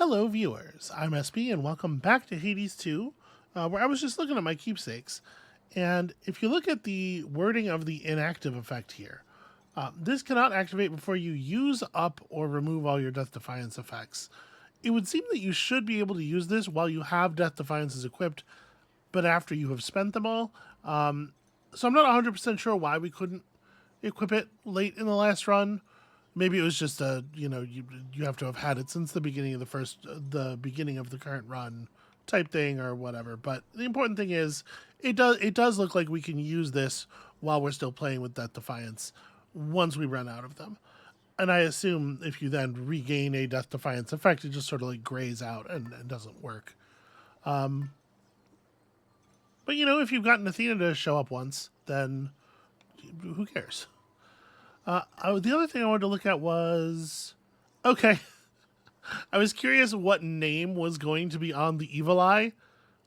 Hello, viewers. I'm SB, and welcome back to Hades 2, where I was just looking at my keepsakes. And if you look at the wording of the inactive effect here, this cannot activate before you use up or remove all your Death Defiance effects. It would seem that you should be able to use this while you have Death Defiances equipped, but after you have spent them all. So I'm not 100% sure why we couldn't equip it late in the last run. Maybe it was just you have to have had it since the beginning of the beginning of the current run type thing or whatever. But the important thing is it does look like we can use this while we're still playing with Death Defiance once we run out of them. And I assume if you then regain a Death Defiance effect, it just sort of like grays out and doesn't work. But if you've gotten Athena to show up once, then who cares? The other thing I wanted to look at was, okay, I was curious what name was going to be on the evil eye,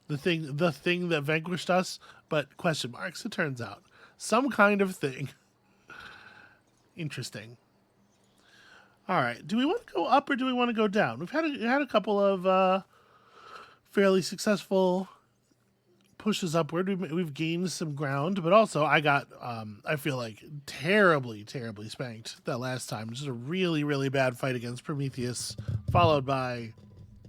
the thing that vanquished us, but question marks, it turns out. Some kind of thing. Interesting. All right, do we want to go up or do we want to go down? We've had a couple of fairly successful pushes upward. We've gained some ground, but also I got I feel like terribly spanked that last time. Just a really bad fight against Prometheus, followed by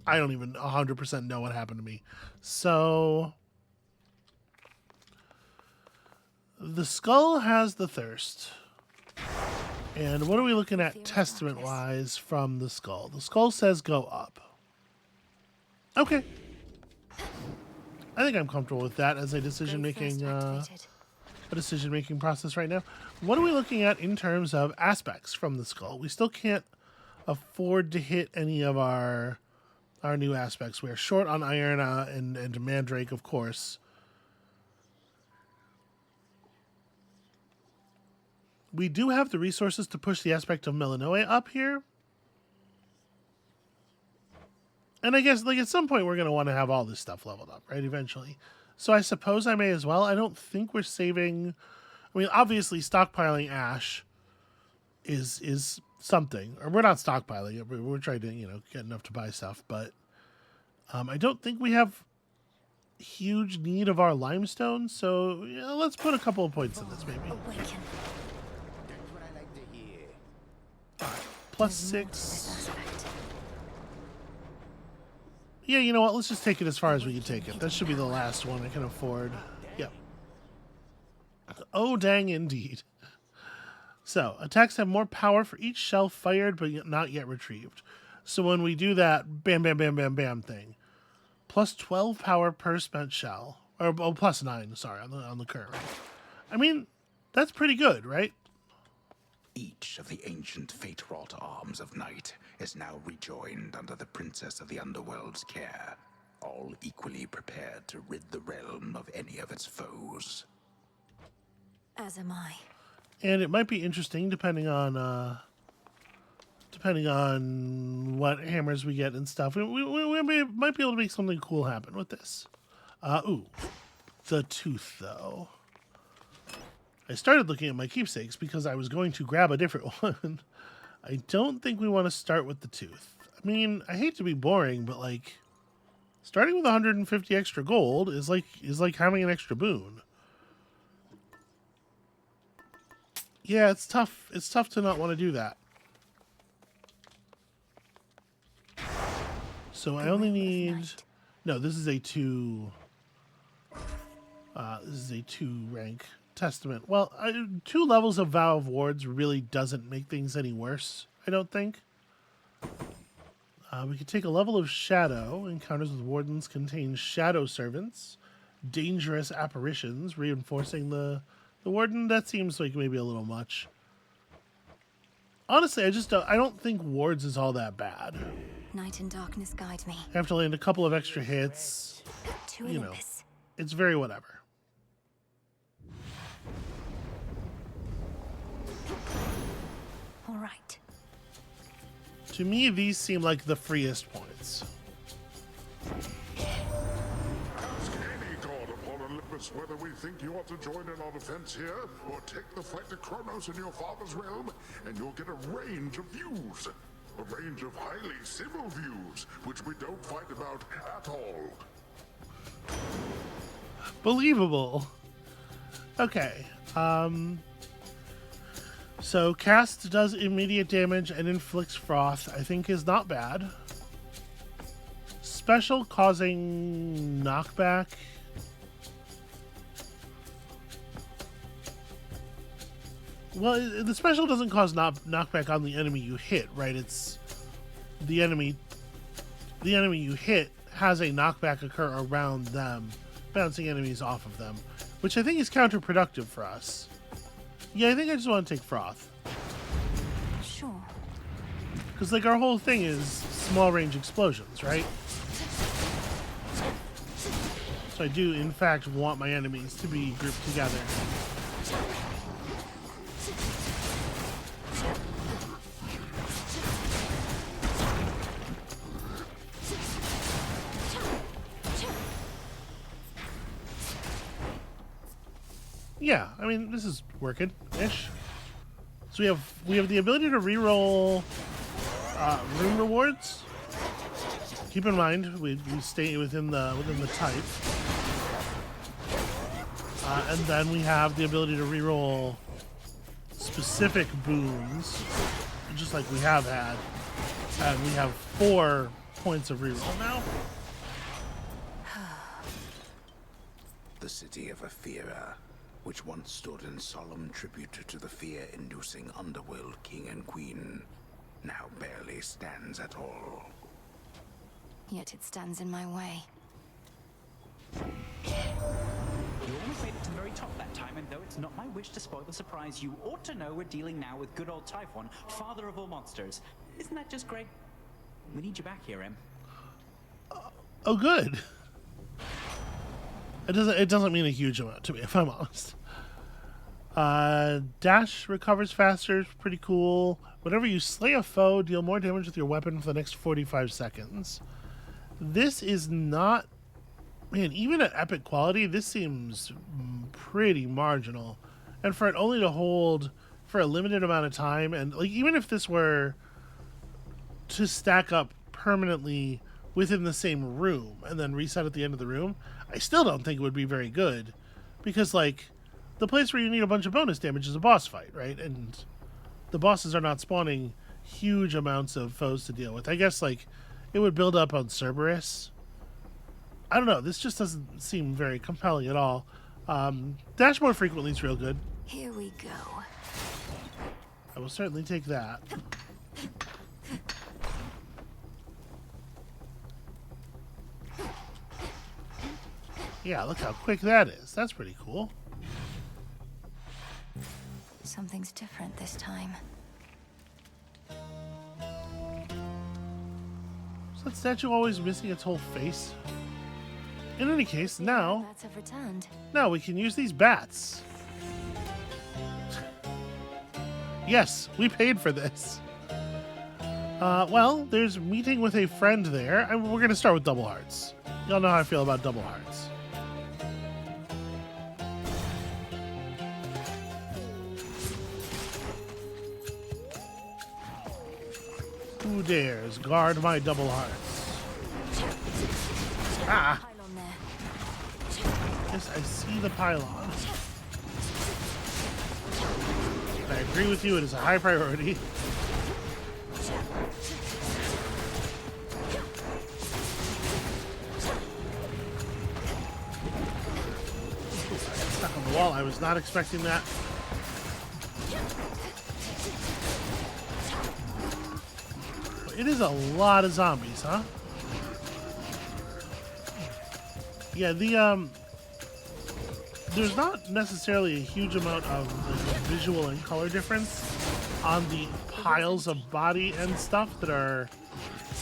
I don't even 100% know what happened to me. So the skull has the thirst. And what are we looking at testament wise from the skull? The skull says go up. Okay. I think I'm comfortable with that as a decision-making process right now. What are we looking at in terms of aspects from the skull? We still can't afford to hit any of our new aspects. We're short on iron and mandrake, of course. We do have the resources to push the aspect of Melanoe up here. And I guess, like, at some point we're going to want to have all this stuff leveled up, right, eventually. So I suppose I may as well. I don't think we're saving... I mean, obviously, stockpiling ash is something. Or we're not stockpiling it. We're trying to, get enough to buy stuff. But I don't think we have huge need of our limestone. So let's put a couple of points in this, maybe. Awaken. That's what I like to hear. All right, plus 6... Yeah, you know what? Let's just take it as far as we can take it. That should be the last one I can afford. Yep. Oh, dang indeed. So, attacks have more power for each shell fired but not yet retrieved. So when we do that bam, bam, bam, bam, bam thing, plus 12 power per spent shell. Or plus 9, sorry, on the current rank. I mean, that's pretty good, right? Each of the ancient fate-wrought arms of night is now rejoined under the Princess of the Underworld's care, all equally prepared to rid the realm of any of its foes. As am I. And it might be interesting depending on what hammers we get and stuff. We might be able to make something cool happen with this. Ooh, the tooth though. I started looking at my keepsakes because I was going to grab a different one. I don't think we want to start with the tooth. I mean, I hate to be boring, but like starting with 150 extra gold is like having an extra boon. Yeah, it's tough. It's tough to not want to do that. So I only need... No, this is a 2... this is a 2 rank testament. Well, 2 levels of Vow of Wards really doesn't make things any worse, I don't think. We could take a level of Shadow. Encounters with Wardens contain Shadow Servants. Dangerous Apparitions, reinforcing the Warden. That seems like maybe a little much. Honestly, I don't think Wards is all that bad. Night and darkness guide me. I have to land a couple of extra hits. To Olympus. It's very whatever. All right. To me, these seem like the freest points. Ask any god upon Olympus whether we think you ought to join in our defense here, or take the fight to Chronos in your father's realm, and you'll get a range of views. a range of highly civil views, which we don't fight about at all. Believable. Okay. So cast does immediate damage and inflicts froth. I think is not bad. Special causing knockback. Well, the special doesn't cause knockback on the enemy you hit, right? It's the enemy you hit has a knockback occur around them, bouncing enemies off of them, which I think is counterproductive for us. Yeah, I think I just want to take froth. Sure. Because, like, our whole thing is small range explosions, right? So I do, in fact, want my enemies to be grouped together. Yeah, I mean, this is working-ish. So we have the ability to reroll room rewards. Keep in mind we stay within the type, and then we have the ability to reroll specific boons, just like we have had, and we have 4 points of reroll now. The city of Aphira, which once stood in solemn tribute to the fear-inducing Underworld king and queen, now barely stands at all. Yet it stands in my way. You almost made it to the very top that time, and though it's not my wish to spoil the surprise, you ought to know we're dealing now with good old Typhon, father of all monsters. Isn't that just great? We need you back here, Em. Oh, good. It doesn't mean a huge amount to me, if I'm honest. Dash recovers faster, pretty cool. Whenever you slay a foe, deal more damage with your weapon for the next 45 seconds. This is not... Man, even at epic quality, this seems pretty marginal. And for it only to hold for a limited amount of time, and like even if this were to stack up permanently within the same room and then reset at the end of the room, I still don't think it would be very good. Because, like, the place where you need a bunch of bonus damage is a boss fight, right? And the bosses are not spawning huge amounts of foes to deal with. I guess, like, it would build up on Cerberus. I don't know. This just doesn't seem very compelling at all. Dash more frequently is real good. Here we go. I will certainly take that. Yeah, look how quick that is. That's pretty cool. Something's different this time. Is that statue always missing its whole face? In any case, now Bats have returned. we can use these bats. Yes, we paid for this. Well, there's meeting with a friend there, and we're going to start with double hearts. Y'all know how I feel about double hearts. Who dares guard my double hearts? Ah! Pylon there. Yes, I see the pylon. And I agree with you, it is a high priority. Stuck on the wall, I was not expecting that. It is a lot of zombies, huh? Yeah, there's not necessarily a huge amount of like, visual and color difference on the piles of body and stuff that are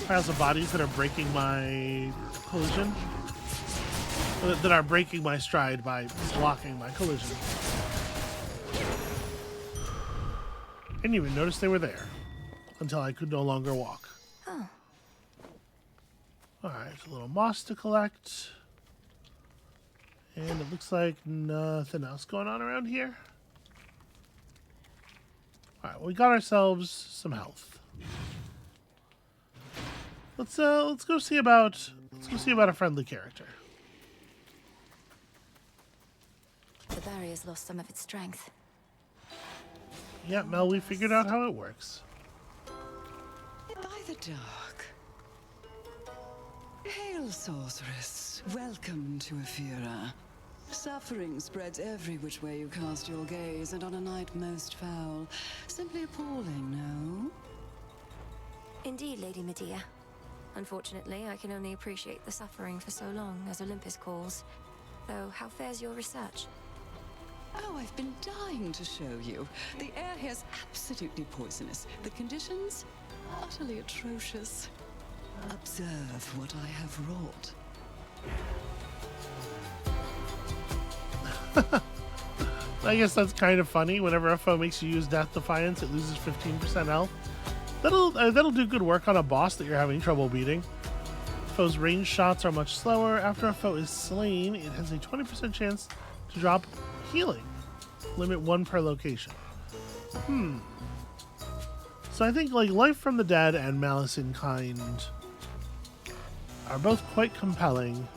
piles of bodies that are breaking my collision, that are breaking my stride by blocking my collision. I didn't even notice they were there until I could no longer walk. Oh. Alright, a little moss to collect. And it looks like nothing else going on around here. Alright, we got ourselves some health. Let's go see about a friendly character. The barrier's lost some of its strength. Yeah, Mel, we figured out how it works. By the dark. Hail, sorceress. Welcome to Ephira. Suffering spreads every which way you cast your gaze, and on a night most foul. Simply appalling, no? Indeed, Lady Medea. Unfortunately, I can only appreciate the suffering for so long as Olympus calls. Though, how fares your research? Oh, I've been dying to show you. The air here's absolutely poisonous. The conditions? Utterly atrocious. Observe what I have wrought. I guess that's kind of funny. Whenever a foe makes you use Death Defiance, it loses 15% health. That'll do good work on a boss that you're having trouble beating. Foes' range shots are much slower. After a foe is slain, it has a 20% chance to drop healing. Limit 1 per location. So I think like Life from the Dead and Malice in Kind are both quite compelling.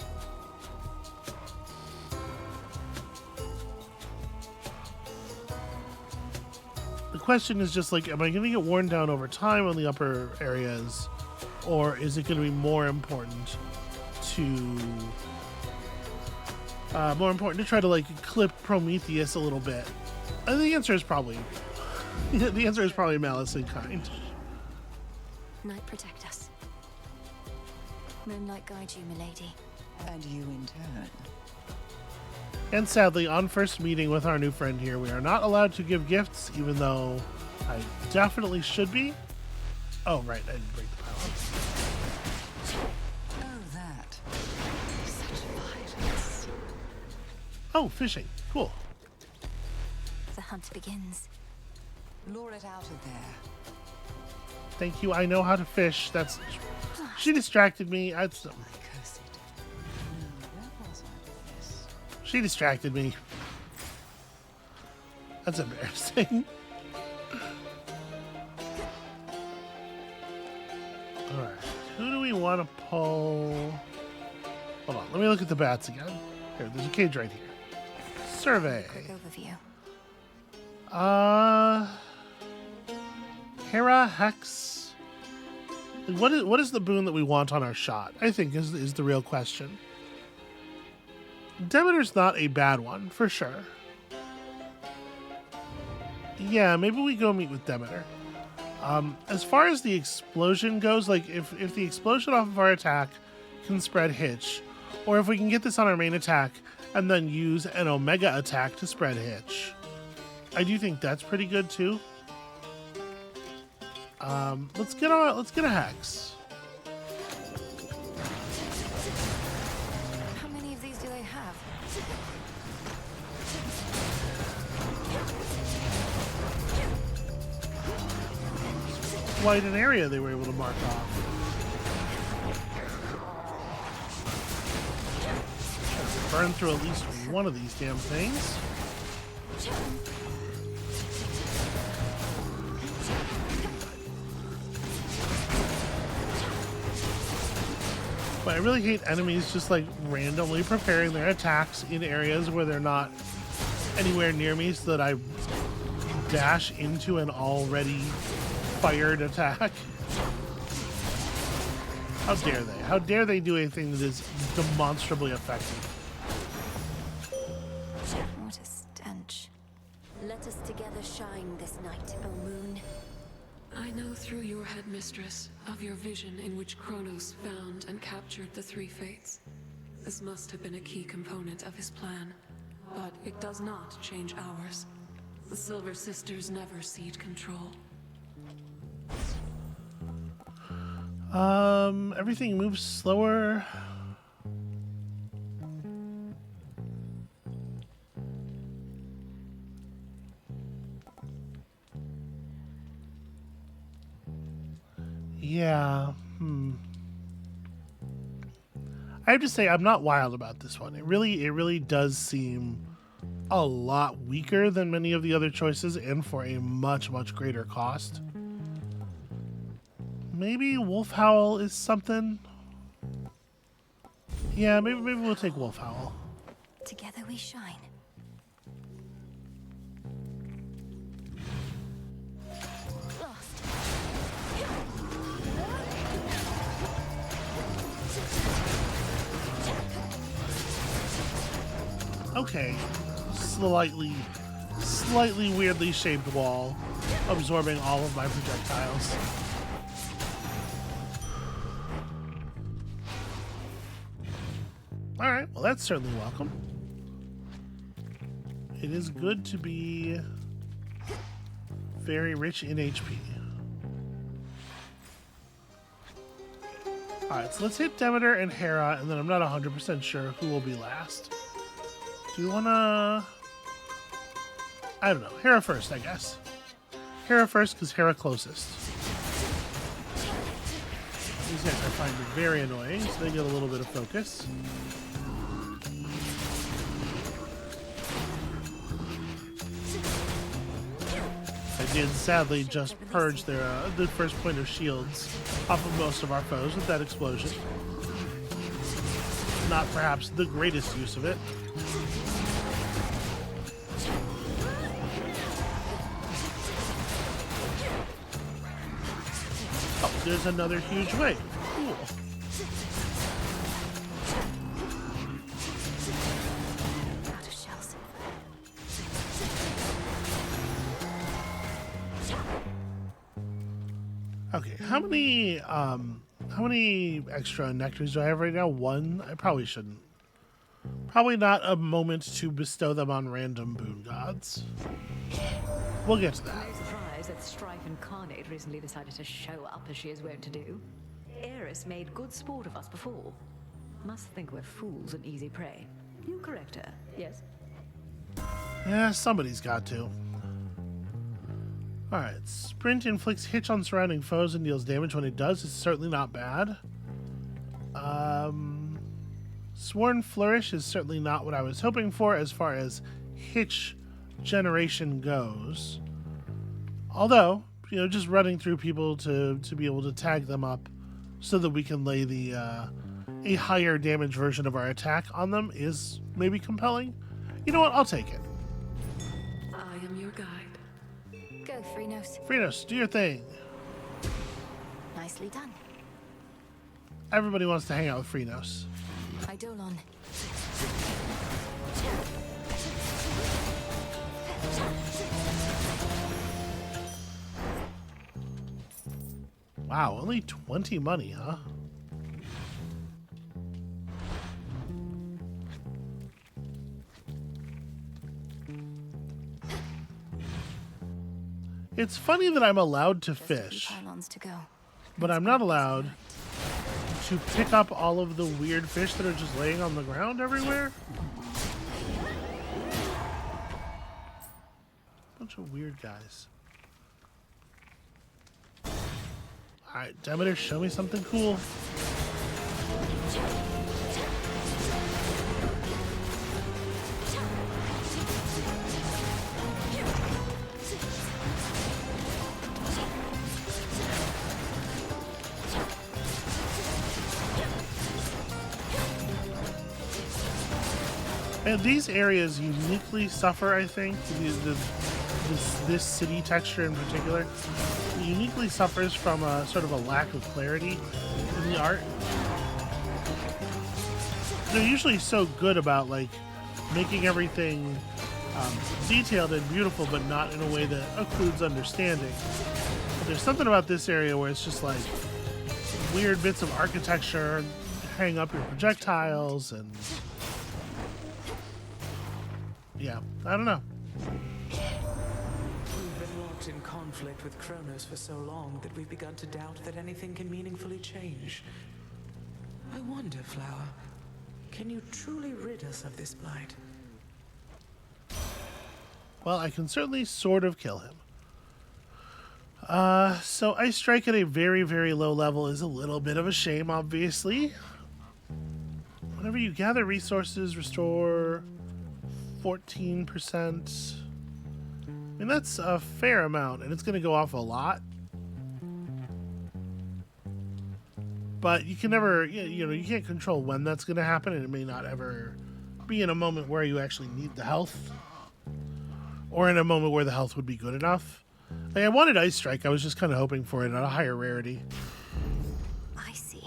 The question is just like, am I going to get worn down over time on the upper areas, or is it going to be more important to try to like clip Prometheus a little bit? And the answer is probably Malice in Kind. Night protect us. Moonlight guide you, milady. And you in turn. And sadly, on first meeting with our new friend here, we are not allowed to give gifts, even though I definitely should be. Oh, right, I didn't break the power. Oh, that. Such violence. Oh, fishing. Cool. The hunt begins. Lure it out of there. Thank you. I know how to fish. She distracted me. I curse it. No, where was I with this? She distracted me. That's embarrassing. Alright. Who do we want to pull? Hold on. Let me look at the bats again. Here, there's a cage right here. Survey. Quick overview. Hera, Hex. What is the boon that we want on our shot? I think is the real question. Demeter's not a bad one, for sure. Yeah, maybe we go meet with Demeter. As far as the explosion goes, like if the explosion off of our attack can spread Hitch, or if we can get this on our main attack and then use an Omega attack to spread Hitch, I do think that's pretty good too. Let's get a Hex. How many of these do they have? Quite an area they were able to mark off. Burn through at least one of these damn things. But I really hate enemies just like randomly preparing their attacks in areas where they're not anywhere near me, so that I dash into an already fired attack. How dare they? How dare they do anything that is demonstrably effective? What a stench. Let us together shine this night, O moon. I know through your headmistress of your vision in which Chronos found and captured the three fates. This must have been a key component of his plan, but it does not change ours. The Silver Sisters never cede control. Everything moves slower. Yeah. I have to say I'm not wild about this one. It really does seem a lot weaker than many of the other choices, and for a much greater cost. Maybe Wolf Howl is something. Yeah, maybe we'll take Wolf Howl. Together we shine. Lost. Okay. Slightly weirdly shaped wall, absorbing all of my projectiles. Alright, well that's certainly welcome. It is good to be very rich in HP. Alright, so let's hit Demeter and Hera, and then I'm not 100% sure who will be last. Do we wanna... I don't know. Hera first, I guess. Hera first, because Hera closest. These guys I find very annoying, so they get a little bit of focus. I did sadly just purge their the first point of shields off of most of our foes with that explosion. Not perhaps the greatest use of it. Oh, there's another huge wave. Cool. Out of shells. Okay, how many extra nectars do I have right now? One? I probably shouldn't. Probably not a moment to bestow them on random boon gods. We'll get to that. No surprise that Strife Incarnate recently decided to show up as she is wont to do. Eris made good sport of us before. Must think we're fools and easy prey. You correct her, yes? Yeah, somebody's got to. Alright, Sprint inflicts hits on surrounding foes and deals damage when it does. It's certainly not bad. Sworn Flourish is certainly not what I was hoping for as far as hitch generation goes. Although, you know, just running through people to be able to tag them up so that we can lay the a higher damage version of our attack on them is maybe compelling. You know what? I'll take it. I am your guide. Go, Chronos. Chronos, do your thing. Nicely done. Everybody wants to hang out with Chronos. Eidolon. Wow, only 20 money, huh? It's funny that I'm allowed to Just a few fish, pylons to go. but I'm not allowed to pick up all of the weird fish that are just laying on the ground everywhere. Bunch of weird guys. Alright, Demeter, show me something cool. And these areas uniquely suffer, I think, this city texture in particular, uniquely suffers from a sort of a lack of clarity in the art. They're usually so good about like making everything detailed and beautiful, but not in a way that occludes understanding. But there's something about this area where it's just like weird bits of architecture, hang up your projectiles, and yeah, I don't know. We've been locked in conflict with Chronos for so long that we've begun to doubt that anything can meaningfully change. I wonder, Flower, can you truly rid us of this blight? Well, I can certainly sort of kill him. So Ice Strike at a very, very low level is a little bit of a shame, obviously. Whenever you gather resources, restore 14%. I mean, that's a fair amount, and it's going to go off a lot. but you can never, you can't control when that's going to happen, and it may not ever be in a moment where you actually need the health, or in a moment where the health would be good enough. Like, I wanted Ice Strike. I was just kind of hoping for it at a higher rarity. I see.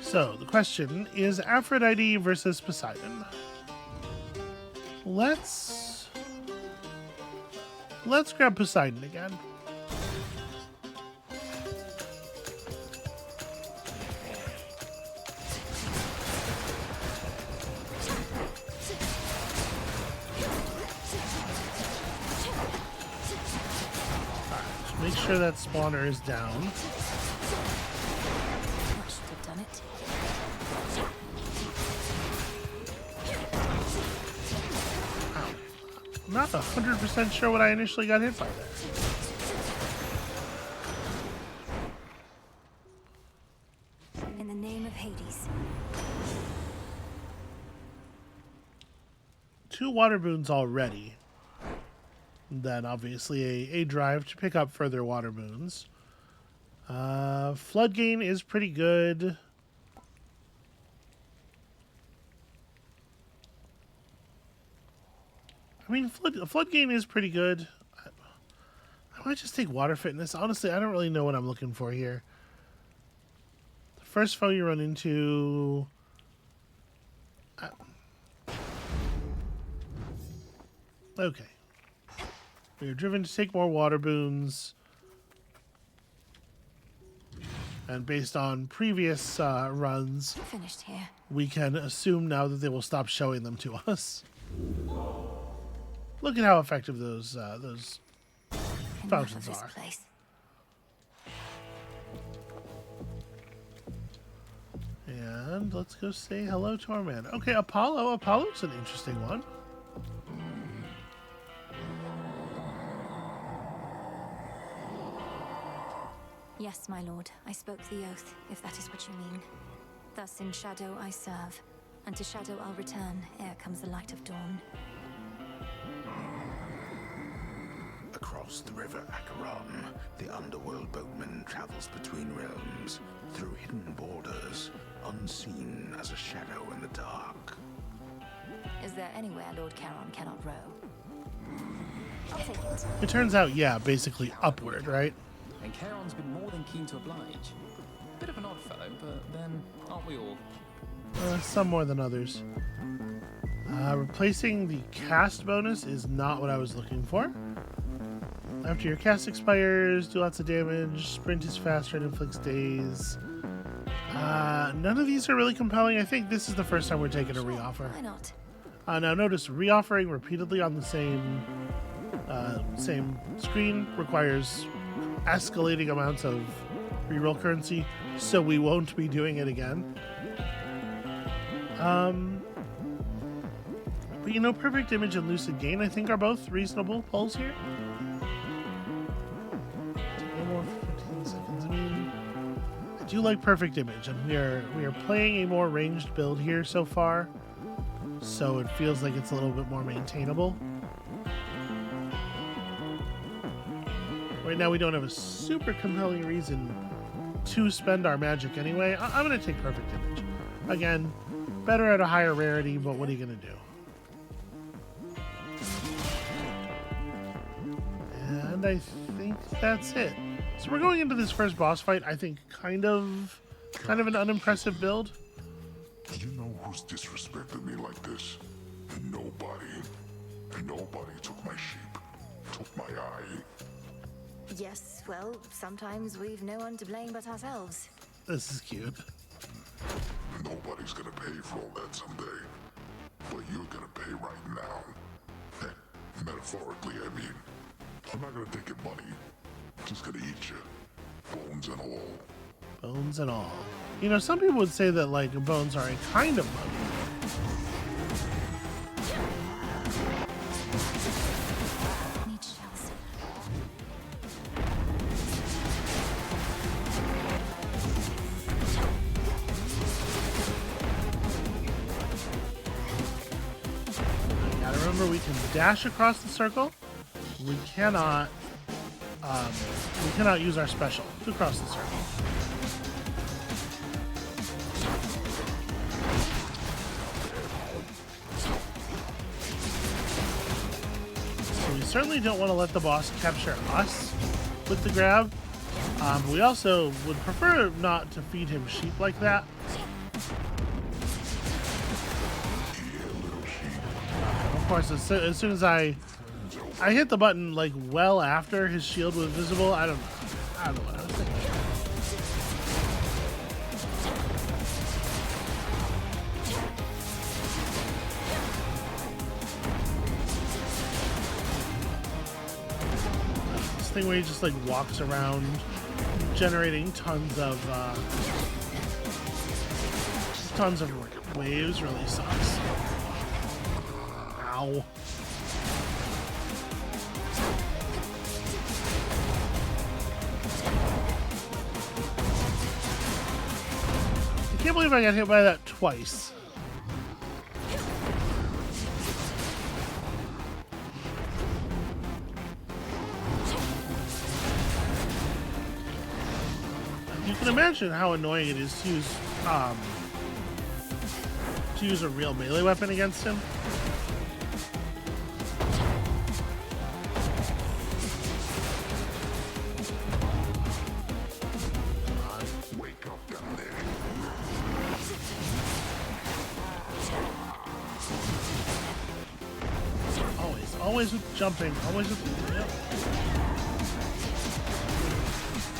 So, the question is Aphrodite versus Poseidon. Let's grab Poseidon again. Make sure that spawner is down. That should have done it. I'm not 100% sure what I initially got hit by there. In the name of Hades. 2 water boons already. Then obviously a drive to pick up further water boons. Flood gain is pretty good. I mean, flood gain is pretty good. I might just take water fitness. Honestly, I don't really know what I'm looking for here. The first foe you run into... okay. We are driven to take more water boons. And based on previous runs, Finished here. we can assume now that they will stop showing them to us. Look at how effective those fountains Enough of are. this place. And let's go say hello to our man. Okay, Apollo. Apollo's an interesting one. Yes, my lord. I spoke the oath, if that is what you mean. Thus in shadow I serve, and to shadow I'll return ere comes the light of dawn. Across the river Acheron, the underworld boatman travels between realms, through hidden borders, unseen as a shadow in the dark. Is there anywhere Lord Charon cannot row? I'll take it. It turns out, yeah, basically upward, right? And Charon's been more than keen to oblige. Bit of an odd fellow, but then aren't we all? Some more than others. Replacing the cast bonus is not what I was looking for. After your cast expires, do lots of damage. Sprint is faster and inflicts daze. None of these are really compelling. I think this is the first time we're taking a reoffer. Why not? Now notice reoffering repeatedly on the same screen requires escalating amounts of reroll currency, so we won't be doing it again. But Perfect Image and Lucid Gain I think are both reasonable pulls here. No more 15 seconds. I mean, I do like Perfect Image, and we are playing a more ranged build here so far, so it feels like it's a little bit more maintainable. Right now we don't have a super compelling reason to spend our magic anyway. I'm going to take Perfect Image. Again, better at a higher rarity, but what are you going to do? And I think that's it. So we're going into this first boss fight, I think kind of an unimpressive build. Do you know who's disrespected me like this? Nobody. Nobody took my sheep, took my eye. Yes, well, sometimes we've no one to blame but ourselves. This is cute. Nobody's gonna pay for all that someday. But you're gonna pay right now. Metaphorically, I mean. I'm not gonna take your money. I'm just gonna eat you. Bones and all. Bones and all. Some people would say that, like, bones are a kind of money. Need shells. Remember, we can dash across the circle. We cannot use our special to cross the circle. So we certainly don't want to let the boss capture us with the grab. We also would prefer not to feed him sheep like that. Of course, as soon as I hit the button like well after his shield was visible, I don't know what I was thinking. This thing where he just like walks around generating tons of waves really sucks. Ow. I can't believe I got hit by that twice. You can imagine how annoying it is to use a real melee weapon against him. Wake up down there. Always with jumping. Always with. Yep.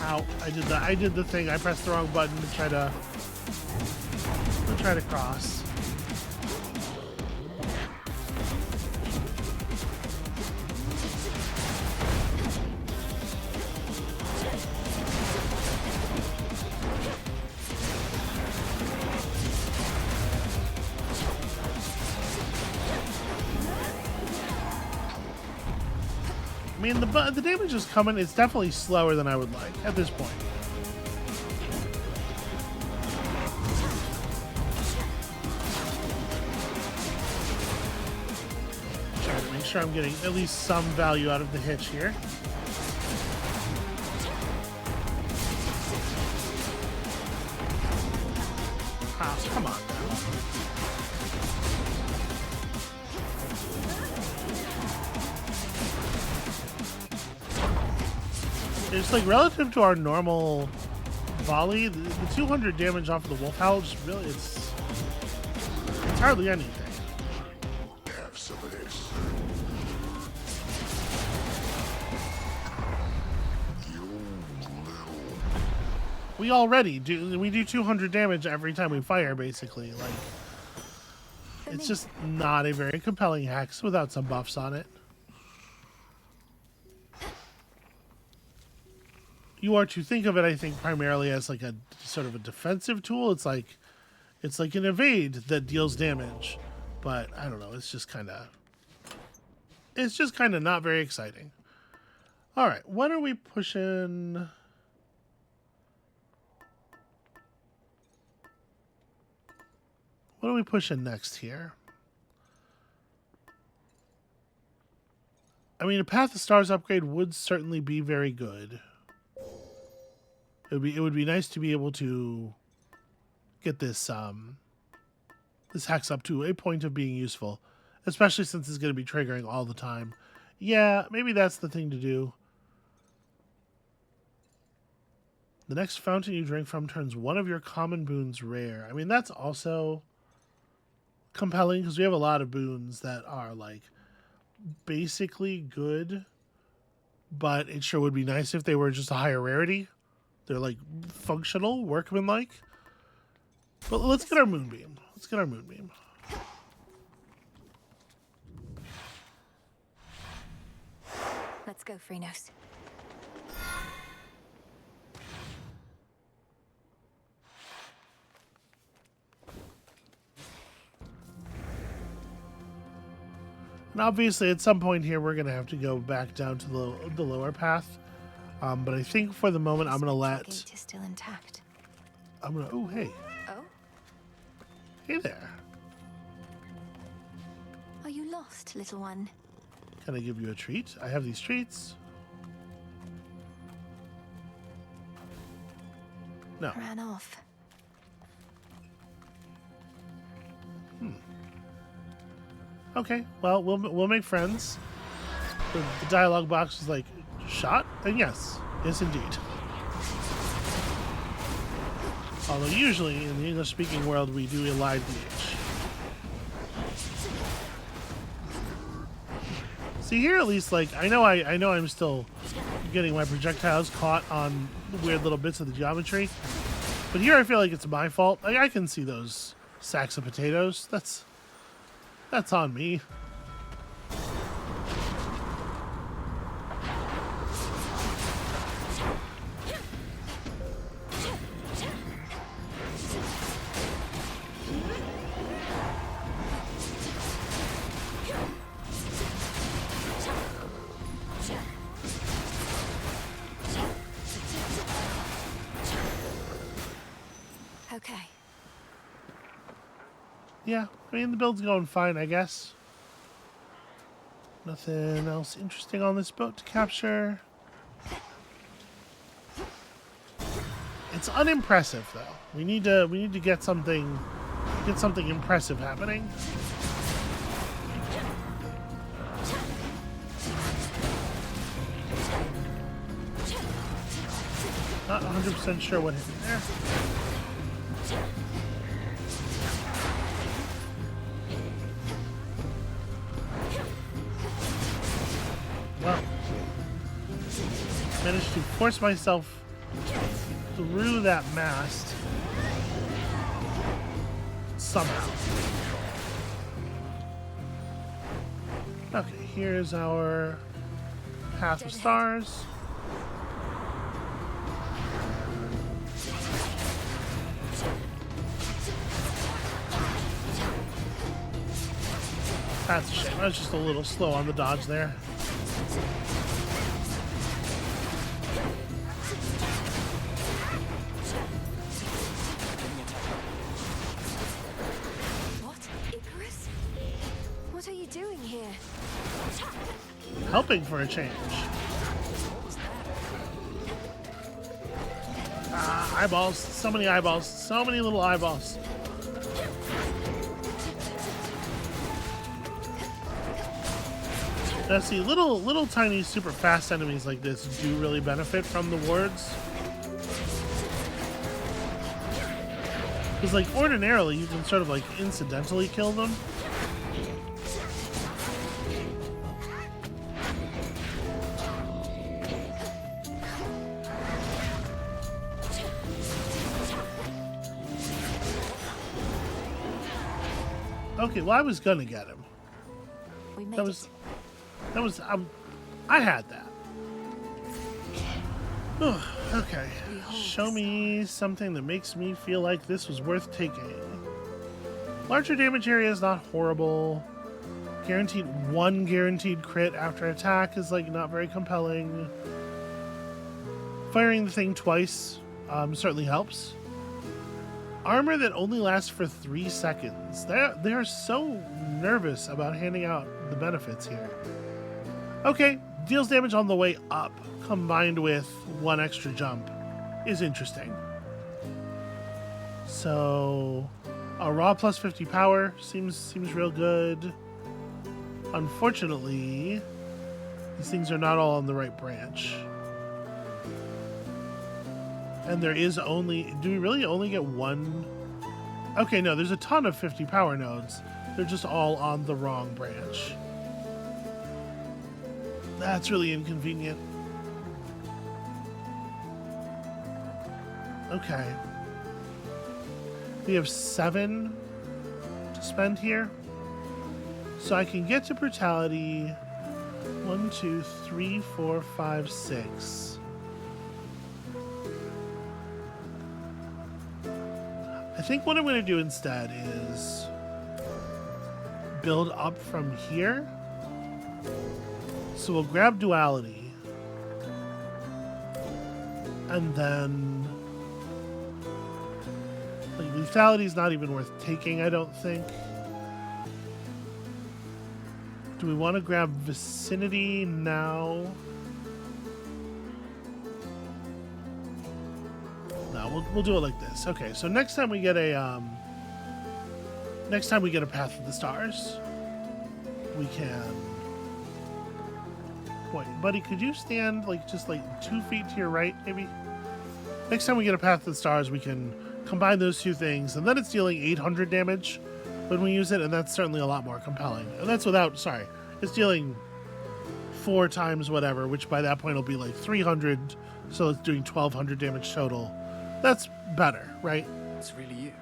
Ow! I did the thing. I pressed the wrong button to try to cross. I mean, the damage is coming. It's definitely slower than I would like at this point. Try to make sure I'm getting at least some value out of the hitch here. Ah, come on now. It's like relative to our normal volley, the 200 damage off of the wolf howl just really it's hardly anything. Have some of this. You little. We already do 200 damage every time we fire, basically. Like, it's just not a very compelling hex without some buffs on it. You are to think of it, I think, primarily as like a sort of a defensive tool. It's like an evade that deals damage, but I don't know. It's just kind of not very exciting. All right, what are we pushing? What are we pushing next here? I mean, a Path of Stars upgrade would certainly be very good. It would be nice to be able to get this this hex up to a point of being useful, especially since it's going to be triggering all the time. Yeah, maybe that's the thing to do. The next fountain you drink from turns one of your common boons rare. I mean, that's also compelling because we have a lot of boons that are like basically good, but it sure would be nice if they were just a higher rarity. They're like functional, workmanlike. But let's get our moonbeam. Let's get our moonbeam. Let's go, Chronos. And obviously, at some point here, we're going to have to go back down to the lower path. But I think for the moment, I'm going to let... The gate is still intact. I'm going to... Oh, hey. Oh? Hey there. Are you lost, little one? Can I give you a treat? I have these treats. No. Ran off. Okay, well, we'll make friends. The dialogue box is like, shot? And yes indeed. Although usually in the English-speaking world we do elide the H. See here at least, like, I know I'm still getting my projectiles caught on weird little bits of the geometry, but here I feel like it's my fault. Like, I can see those sacks of potatoes. That's on me. Okay. Yeah, I mean, the build's going fine, I guess. Nothing else interesting on this boat to capture. It's unimpressive, though. We need to get something impressive happening. Not 100% sure what hit me there. Well, managed to force myself through that mast somehow. Okay, here's our path of stars. That's a shame. I was just a little slow on the dodge there. What? Icarus? What are you doing here? Helping for a change. Ah, eyeballs. So many eyeballs. So many little eyeballs. Now see, little tiny super fast enemies like this do really benefit from the wards. Because like ordinarily you can sort of like incidentally kill them. Okay, well I was gonna get him. We made That was I had that. Okay. Show me something that makes me feel like this was worth taking. Larger damage area is not horrible. One guaranteed crit after attack is like not very compelling. Firing the thing twice certainly helps. Armor that only lasts for 3 seconds. They're so nervous about handing out the benefits here. Okay, deals damage on the way up, combined with 1 extra jump, is interesting. So, a raw plus 50 power seems real good. Unfortunately, these things are not all on the right branch. And there is only... Do we really only get 1? Okay, no, there's a ton of 50 power nodes. They're just all on the wrong branch. That's really inconvenient. Okay. We have 7 to spend here. So I can get to brutality. 1, 2, 3, 4, 5, 6. I think what I'm going to do instead is build up from here. So we'll grab duality. And then... like, lethality is not even worth taking, I don't think. Do we want to grab vicinity now? No, we'll do it like this. Okay, so next time we get a Path of the Stars, we can. Wait, buddy, could you stand like just like 2 feet to your right, maybe? Next time we get a Path of the Stars, we can combine those two things, and then it's dealing 800 damage when we use it, and that's certainly a lot more compelling. And that's without, sorry, it's dealing 4 times whatever, which by that point will be like 300, so it's doing 1200 damage total. That's better, right? It's really you.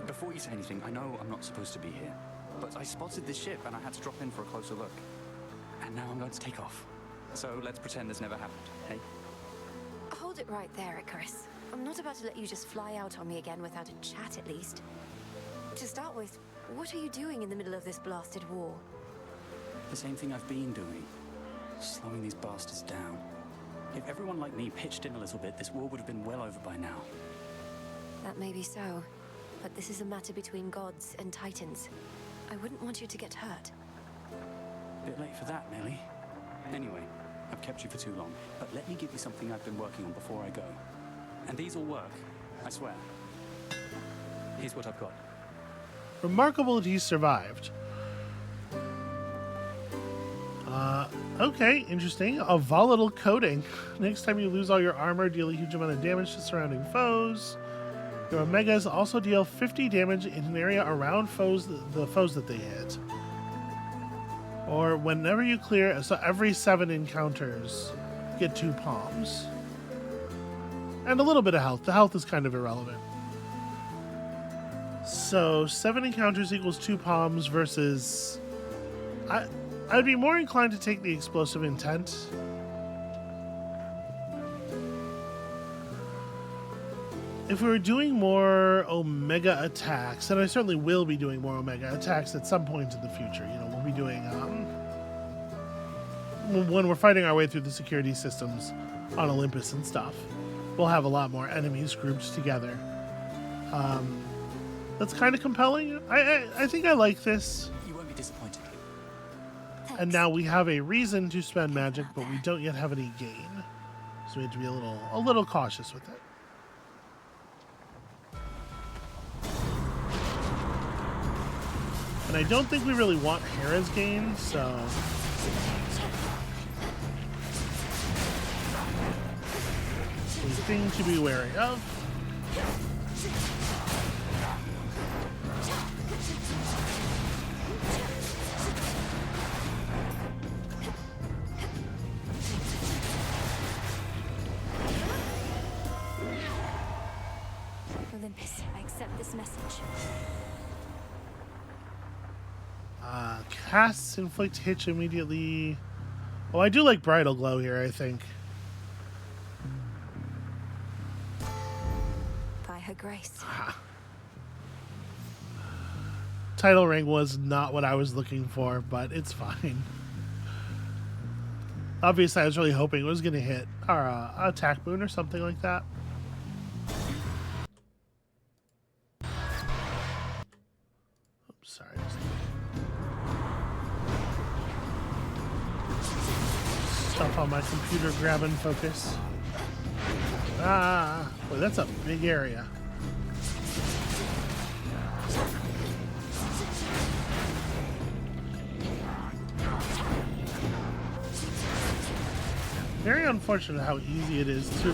Before you say anything, I know I'm not supposed to be here, but I spotted this ship and I had to drop in for a closer look. And now I'm going to take off. So let's pretend this never happened, hey? Hold it right there, Icarus. I'm not about to let you just fly out on me again without a chat, at least. To start with, what are you doing in the middle of this blasted war? The same thing I've been doing. Slowing these bastards down. If everyone like me pitched in a little bit, this war would have been well over by now. That may be so, but this is a matter between gods and titans. I wouldn't want you to get hurt. Bit late for that, Nelly. Anyway, I've kept you for too long, but let me give you something I've been working on before I go. And these will work, I swear. Here's what I've got. Remarkable that he survived. Okay, interesting. A volatile coating. Next time you lose all your armor, deal a huge amount of damage to surrounding foes. Your Omegas also deal 50 damage in an area around the foes that they hit. Or whenever you clear, so every 7 encounters, get 2 palms. And a little bit of health. The health is kind of irrelevant. So 7 encounters equals 2 palms versus... I'd be more inclined to take the explosive intent. If we were doing more Omega attacks, and I certainly will be doing more Omega attacks at some point in the future. You know, we'll be doing when we're fighting our way through the security systems on Olympus and stuff. We'll have a lot more enemies grouped together. That's kind of compelling. I think I like this. You won't be disappointed. And now we have a reason to spend magic, but we don't yet have any gain. So we have to be a little cautious with it. And I don't think we really want Hera's gain, so... a thing to be wary of. Olympus, I accept this message. Casts inflict hit immediately. Oh, I do like Bridal Glow here, I think. By her grace. Title ring was not what I was looking for, but it's fine. Obviously, I was really hoping it was going to hit our attack boon or something like that. Oops, sorry. Stuff on my computer grabbing focus. Boy, that's a big area. Very unfortunate how easy it is to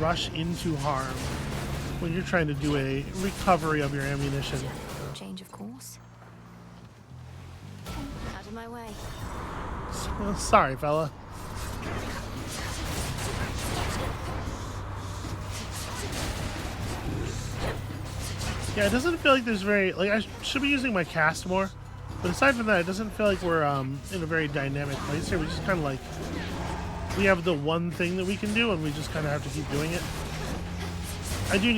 rush into harm when you're trying to do a recovery of your ammunition. Change of course. Out of my way. Sorry, fella. Yeah, it doesn't feel like there's very... Like, I should be using my cast more. But aside from that, it doesn't feel like we're in a very dynamic place here. We just kind of like... We have the one thing that we can do, and we just kind of have to keep doing it. I do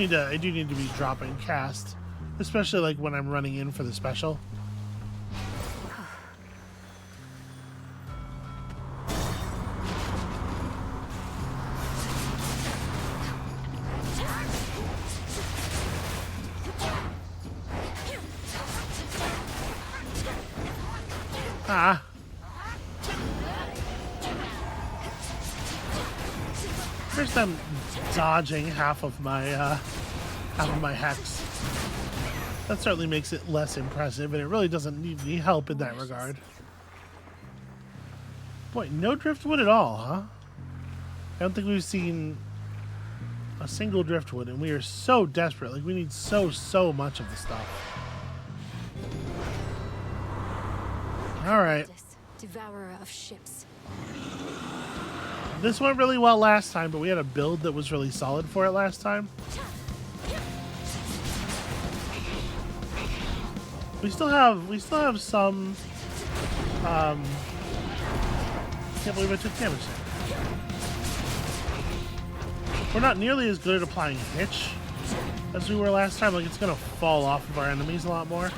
need to be dropping cast. Especially like when I'm running in for the special. Ah. First I'm dodging half of my hex. That certainly makes it less impressive, and it really doesn't need any help in that regard. Boy, no driftwood at all, huh? I don't think we've seen a single driftwood, and we are so desperate. Like, we need so much of the stuff. Alright. Devourer of ships. This went really well last time, but we had a build that was really solid for it last time. We still have some can't believe I took damage there. We're not nearly as good at applying hitch as we were last time. Like, it's gonna fall off of our enemies a lot more.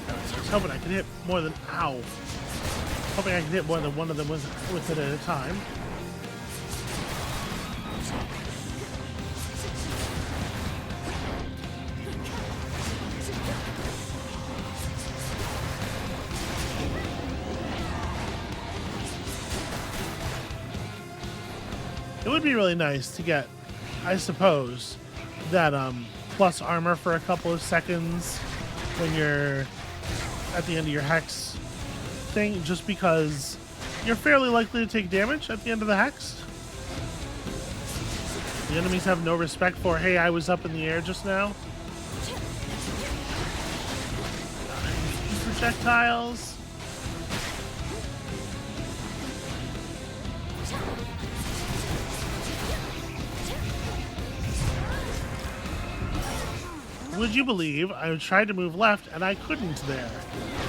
I was hoping I could hit more than hoping I could hit more than one of them with it at a time. It would be really nice to get, I suppose, that plus armor for a couple of seconds when you're at the end of your hex thing, just because you're fairly likely to take damage at the end of the hex. The enemies have no respect for, hey, I was up in the air just now. Projectiles. Would you believe I tried to move left and I couldn't there?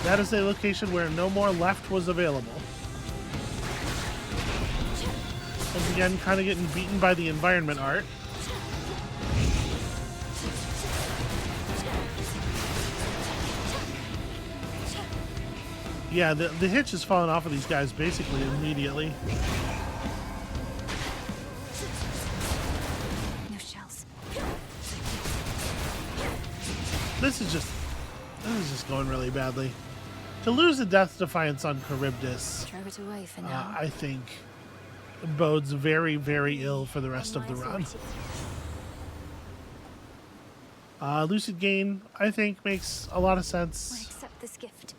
That is a location where no more left was available. Once again, kind of getting beaten by the environment art. Yeah, the hitch is falling off of these guys basically immediately. This is just going really badly. To lose the Death Defiance on Charybdis, I think bodes very, very ill for the rest of the run. Lucid Gain, I think, makes a lot of sense. I accept this gift.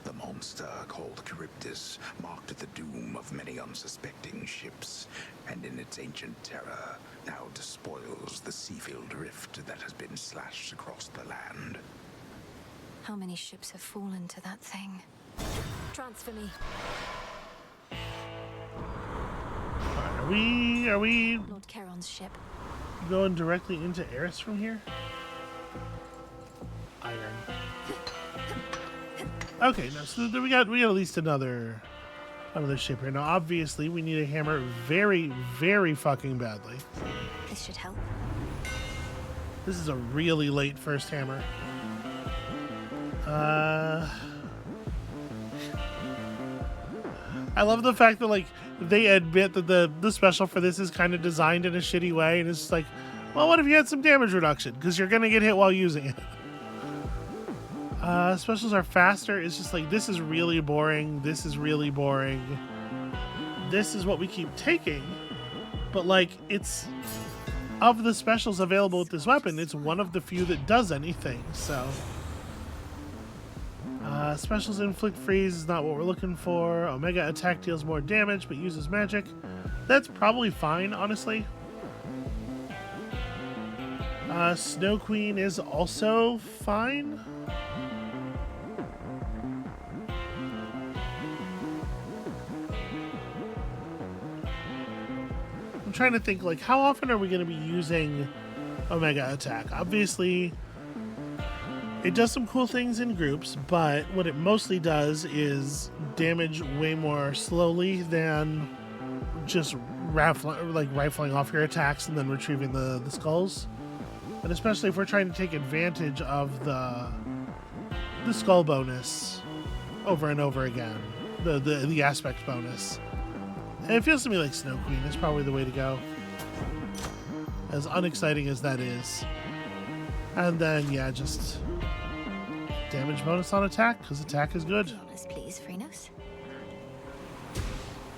The monster called Charybdis marked the doom of many unsuspecting ships, and in its ancient terror now despoils the sea-filled rift that has been slashed across the land. How many ships have fallen to that thing? Transfer me. Are we Lord Charon's ship. going directly into Eris from here? Iron. Okay, no, so we got at least another ship here. Now, obviously, we need a hammer very, very fucking badly. This should help. This is a really late first hammer. I love the fact that, like, they admit that the special for this is kind of designed in a shitty way, and it's just like, well, what if you had some damage reduction? Because you're gonna get hit while using it. Specials are faster. It's just like, this is really boring. This is really boring. This is what we keep taking. But, like, it's... Of the specials available with this weapon, it's one of the few that does anything, so... Specials inflict freeze is not what we're looking for. Omega attack deals more damage, but uses magic. That's probably fine, honestly. Snow Queen is also fine. I'm trying to think, like, how often are we going to be using Omega Attack? Obviously, it does some cool things in groups, but what it mostly does is damage way more slowly than just rifling off your attacks and then retrieving the skulls. And especially if we're trying to take advantage of the skull bonus over and over again, the aspect bonus. And it feels to me like Snow Queen is probably the way to go. As unexciting as that is. And then, yeah, just damage bonus on attack, because attack is good. Be honest, please, Chronos.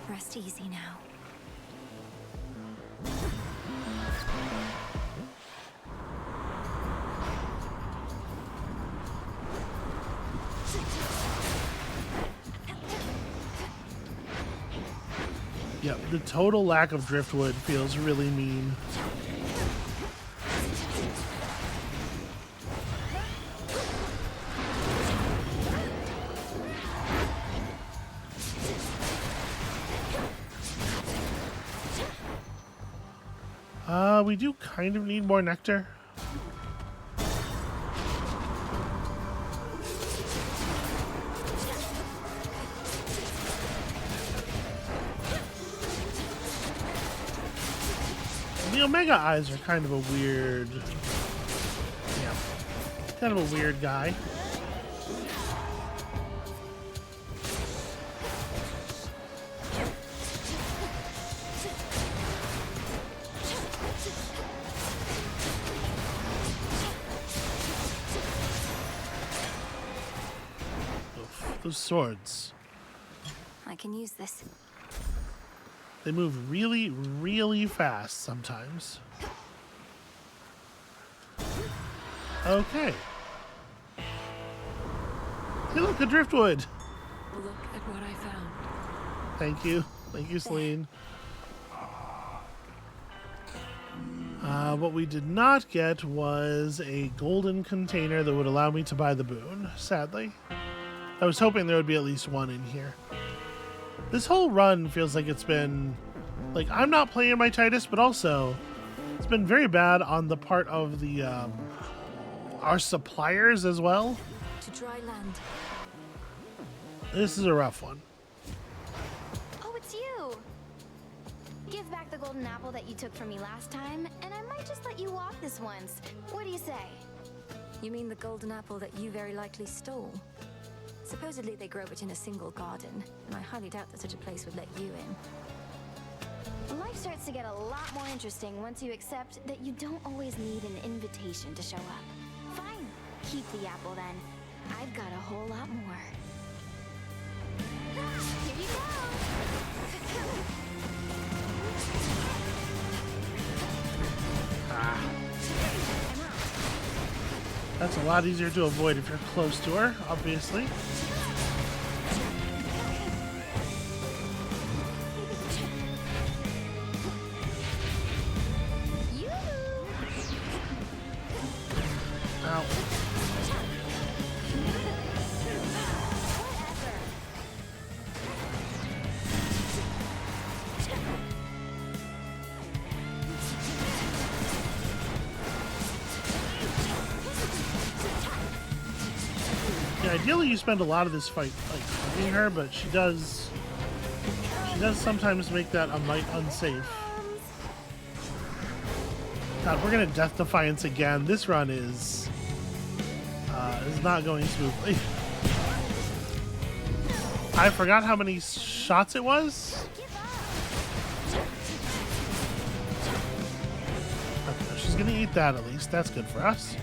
Rest easy now. Yep, the total lack of driftwood feels really mean. We do kind of need more nectar. The Omega Eyes are kind of a weird, yeah, kind of a weird guy. Oof, those swords. I can use this. They move really, really fast sometimes. Okay. Hey, look, a driftwood. Look at what I found. Thank you. Thank you, Celine. What we did not get was a golden container that would allow me to buy the boon, sadly. I was hoping there would be at least one in here. This whole run feels like it's been, like, I'm not playing my tightest, but also it's been very bad on the part of the, our suppliers as well. To dry land. This is a rough one. Oh, it's you! Give back the golden apple that you took from me last time, and I might just let you walk this once. What do you say? You mean the golden apple that you very likely stole? Supposedly they grow it in a single garden, and I highly doubt that such a place would let you in. Life starts to get a lot more interesting once you accept that you don't always need an invitation to show up. Fine, keep the apple then. I've got a whole lot more. Here you go! That's a lot easier to avoid if you're close to her, obviously. Ow. Yeah, ideally you spend a lot of this fight like fighting her, but she does sometimes make that a mite unsafe. God, we're gonna Death Defiance again. This run is not going smoothly. I forgot how many shots it was. Okay, she's gonna eat that at least. That's good for us.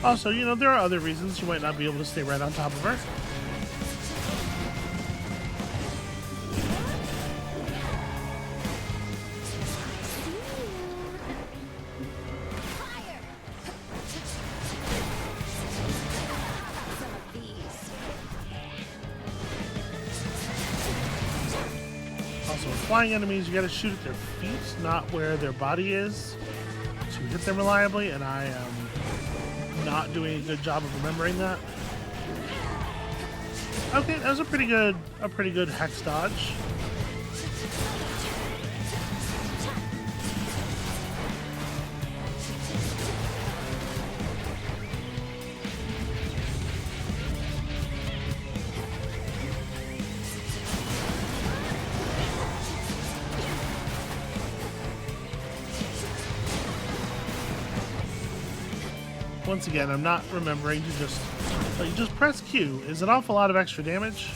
Also, you know, there are other reasons you might not be able to stay right on top of her. Also, with flying enemies, you gotta shoot at their feet, not where their body is, to hit them reliably, and I am not doing a good job of remembering that. Okay, that was a pretty good hex dodge. Once again, I'm not remembering to just press Q. Is an awful lot of extra damage.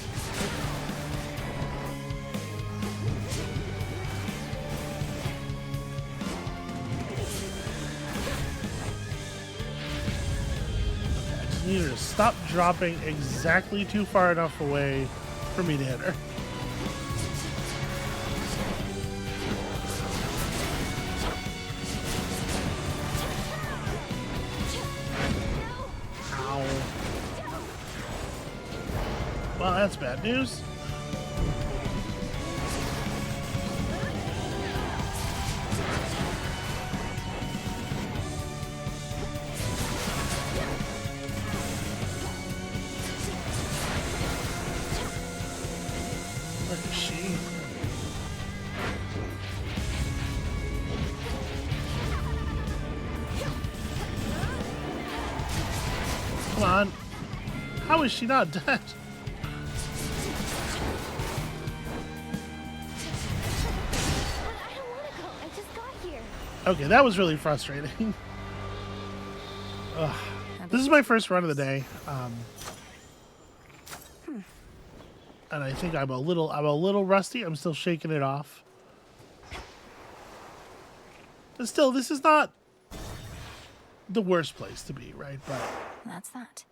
Okay, I just need her to stop dropping exactly too far enough away for me to hit her. Well, that's bad news. Where is she? Come on. How is she not dead? Okay, that was really frustrating. Ugh. This is my first run of the day, and I think I'm a little rusty. I'm still shaking it off, but still, this is not the worst place to be, right? But That's that.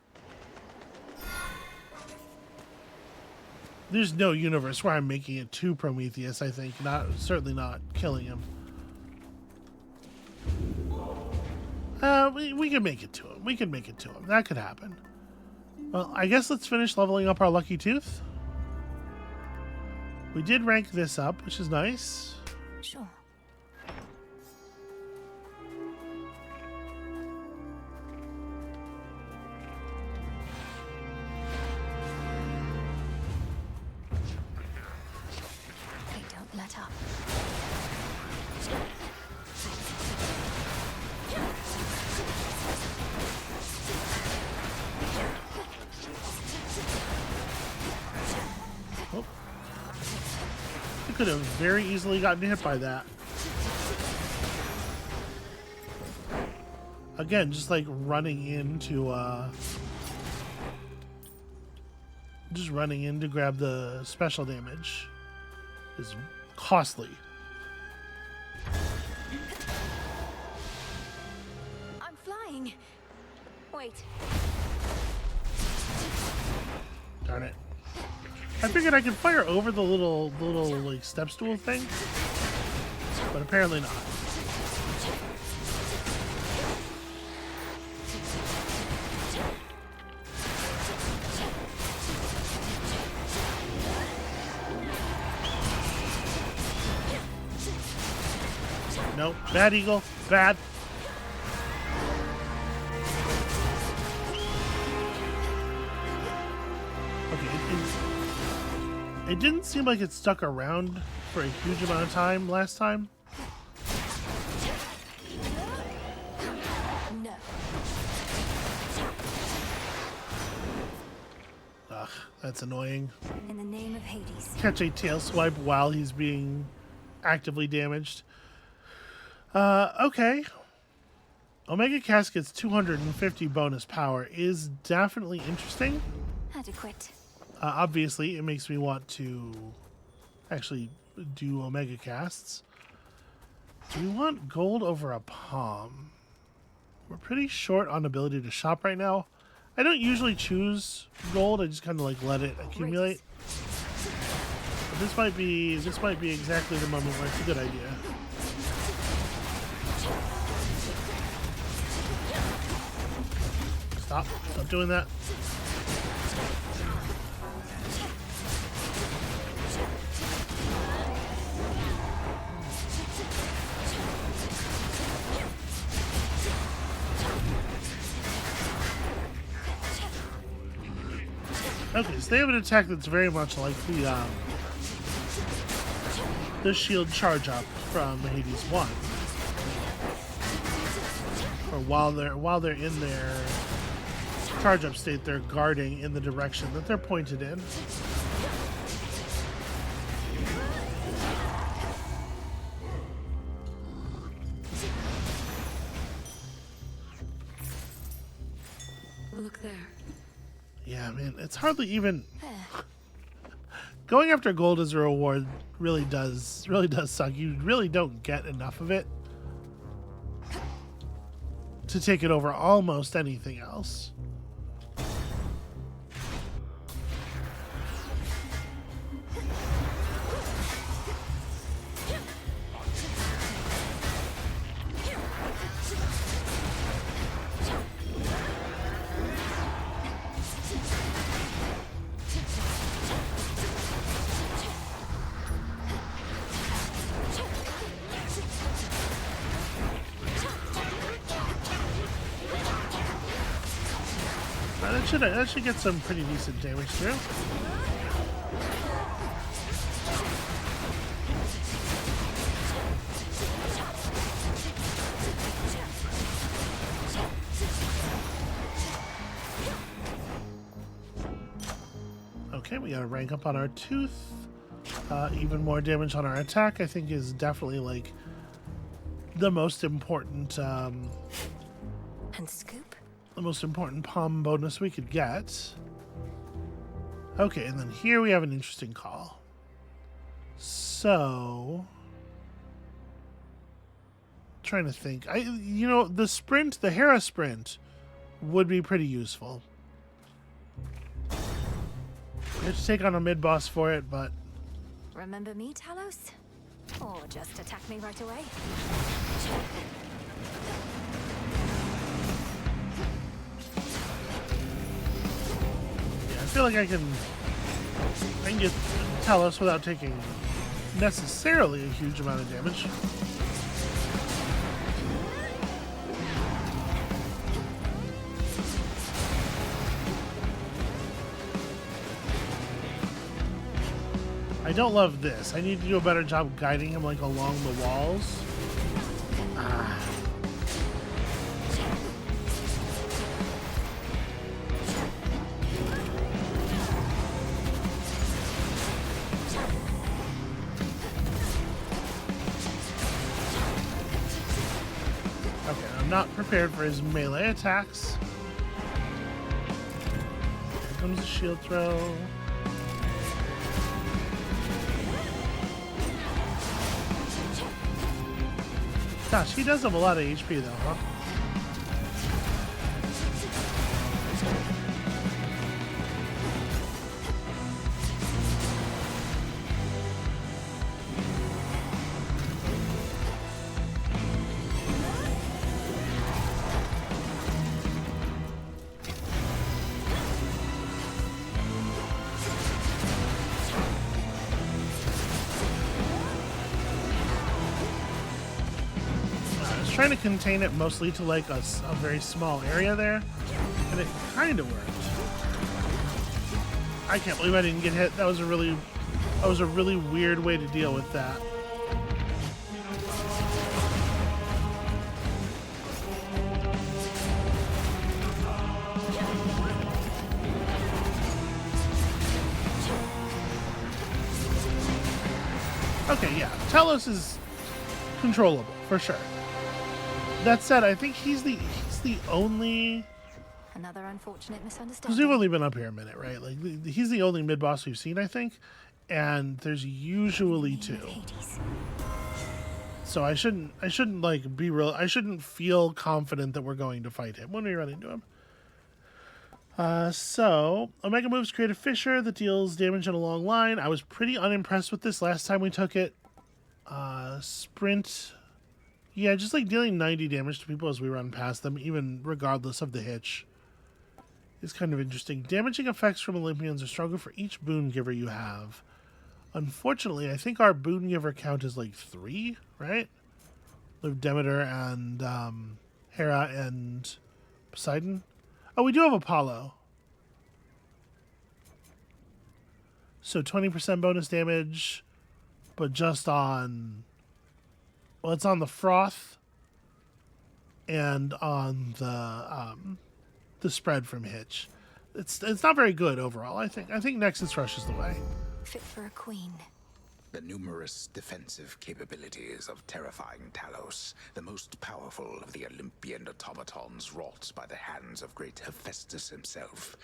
there's no universe where I'm making it to Prometheus. I think certainly not killing him. We can make it to him. We can make it to him. That could happen. Well, I guess let's finish leveling up our Lucky Tooth. We did rank this up, which is nice. Sure. Okay, don't let up. Oh. You could have very easily gotten hit by that. Again, just like running into just running in to grab the special damage is costly. I'm flying. Wait. Darn it. I figured I could fire over the little like step stool thing, but apparently not. Nope. Bad eagle. Bad. Okay. It didn't seem like it stuck around for a huge amount of time last time. No. Ugh, that's annoying. In the name of Hades. Catch a tail swipe while he's being actively damaged. Okay. Omega Casket's 250 bonus power is definitely interesting. Adequate. Obviously, it makes me want to actually do Omega Casts. Do we want gold over a palm? We're pretty short on ability to shop right now. I don't usually choose gold. I just kind of like let it accumulate. But this might be exactly the moment where it's a good idea. Stop doing that. Okay, so they have an attack that's very much like the shield charge up from Hades 1. Or while they're in their charge up state, they're guarding in the direction that they're pointed in. Look there. Yeah, man, it's hardly even... There. Going after gold as a reward really does suck. You really don't get enough of it to take it over almost anything else. That should get some pretty decent damage through. Okay, we got to rank up on our tooth. Even more damage on our attack, I think, is definitely like the most important. And scoop. The most important palm bonus we could get. Okay, and then here we have an interesting call. So, trying to think. The Hera sprint would be pretty useful. We have to take on a mid boss for it, but Remember me, Talos? Or just attack me right away? I feel like I can get Talos without taking necessarily a huge amount of damage. I don't love this. I need to do a better job guiding him like along the walls. Not prepared for his melee attacks. Here comes the shield throw. Gosh, he does have a lot of HP though, huh? Trying to contain it mostly to like a very small area there, and it kind of worked. I can't believe I didn't get hit. That was a really weird way to deal with that. Okay, yeah, Talos is controllable for sure. That said, I think he's the only. Another unfortunate Because misunderstanding. we've only been up here a minute, right? Like he's the only mid boss we've seen, I think, and there's usually two. So I shouldn't like be real. I shouldn't feel confident that we're going to fight him when we run into him. So Omega moves create a fissure that deals damage in a long line. I was pretty unimpressed with this last time we took it. Sprint. Yeah, just like dealing 90 damage to people as we run past them, even regardless of the hitch, is kind of interesting. Damaging effects from Olympians are stronger for each boon giver you have. Unfortunately, I think our boon giver count is like 3, right? We have Demeter and Hera and Poseidon. Oh, we do have Apollo. So 20% bonus damage, but just on... Well, it's on the froth and on the spread from hitch. It's not very good overall. I think Nexus Rush is the way. Fit for a queen. The numerous defensive capabilities of terrifying Talos, the most powerful of the Olympian automatons wrought by the hands of great Hephaestus himself,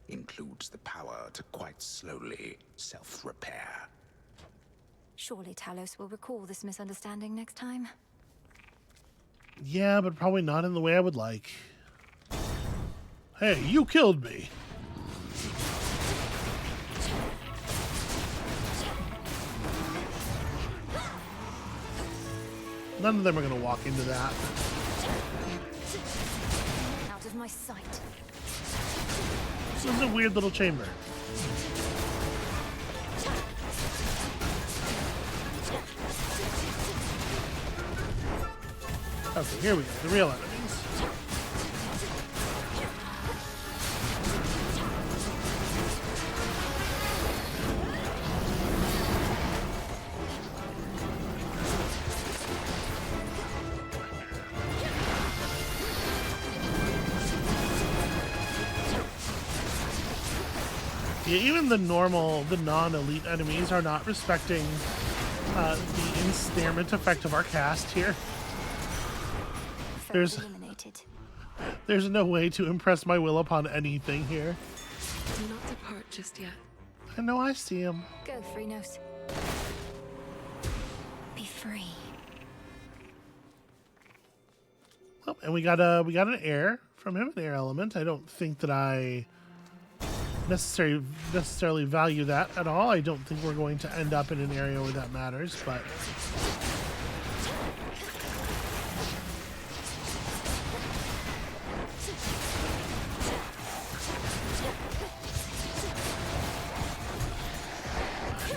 includes the power to quite slowly self-repair. Surely Talos will recall this misunderstanding next time. Yeah, but probably not in the way I would like. Hey, you killed me. None of them are going to walk into that. Out of my sight. This is a weird little chamber. Okay, here we go. The real enemies. Yeah, even the non-elite enemies are not respecting the ensnarement effect of our cast here. There's no way to impress my will upon anything here. Do not depart just yet. I know I see him. Go, Chronos. Be free. Oh, and we got an air from him, an air element. I don't think that I necessarily value that at all. I don't think we're going to end up in an area where that matters, but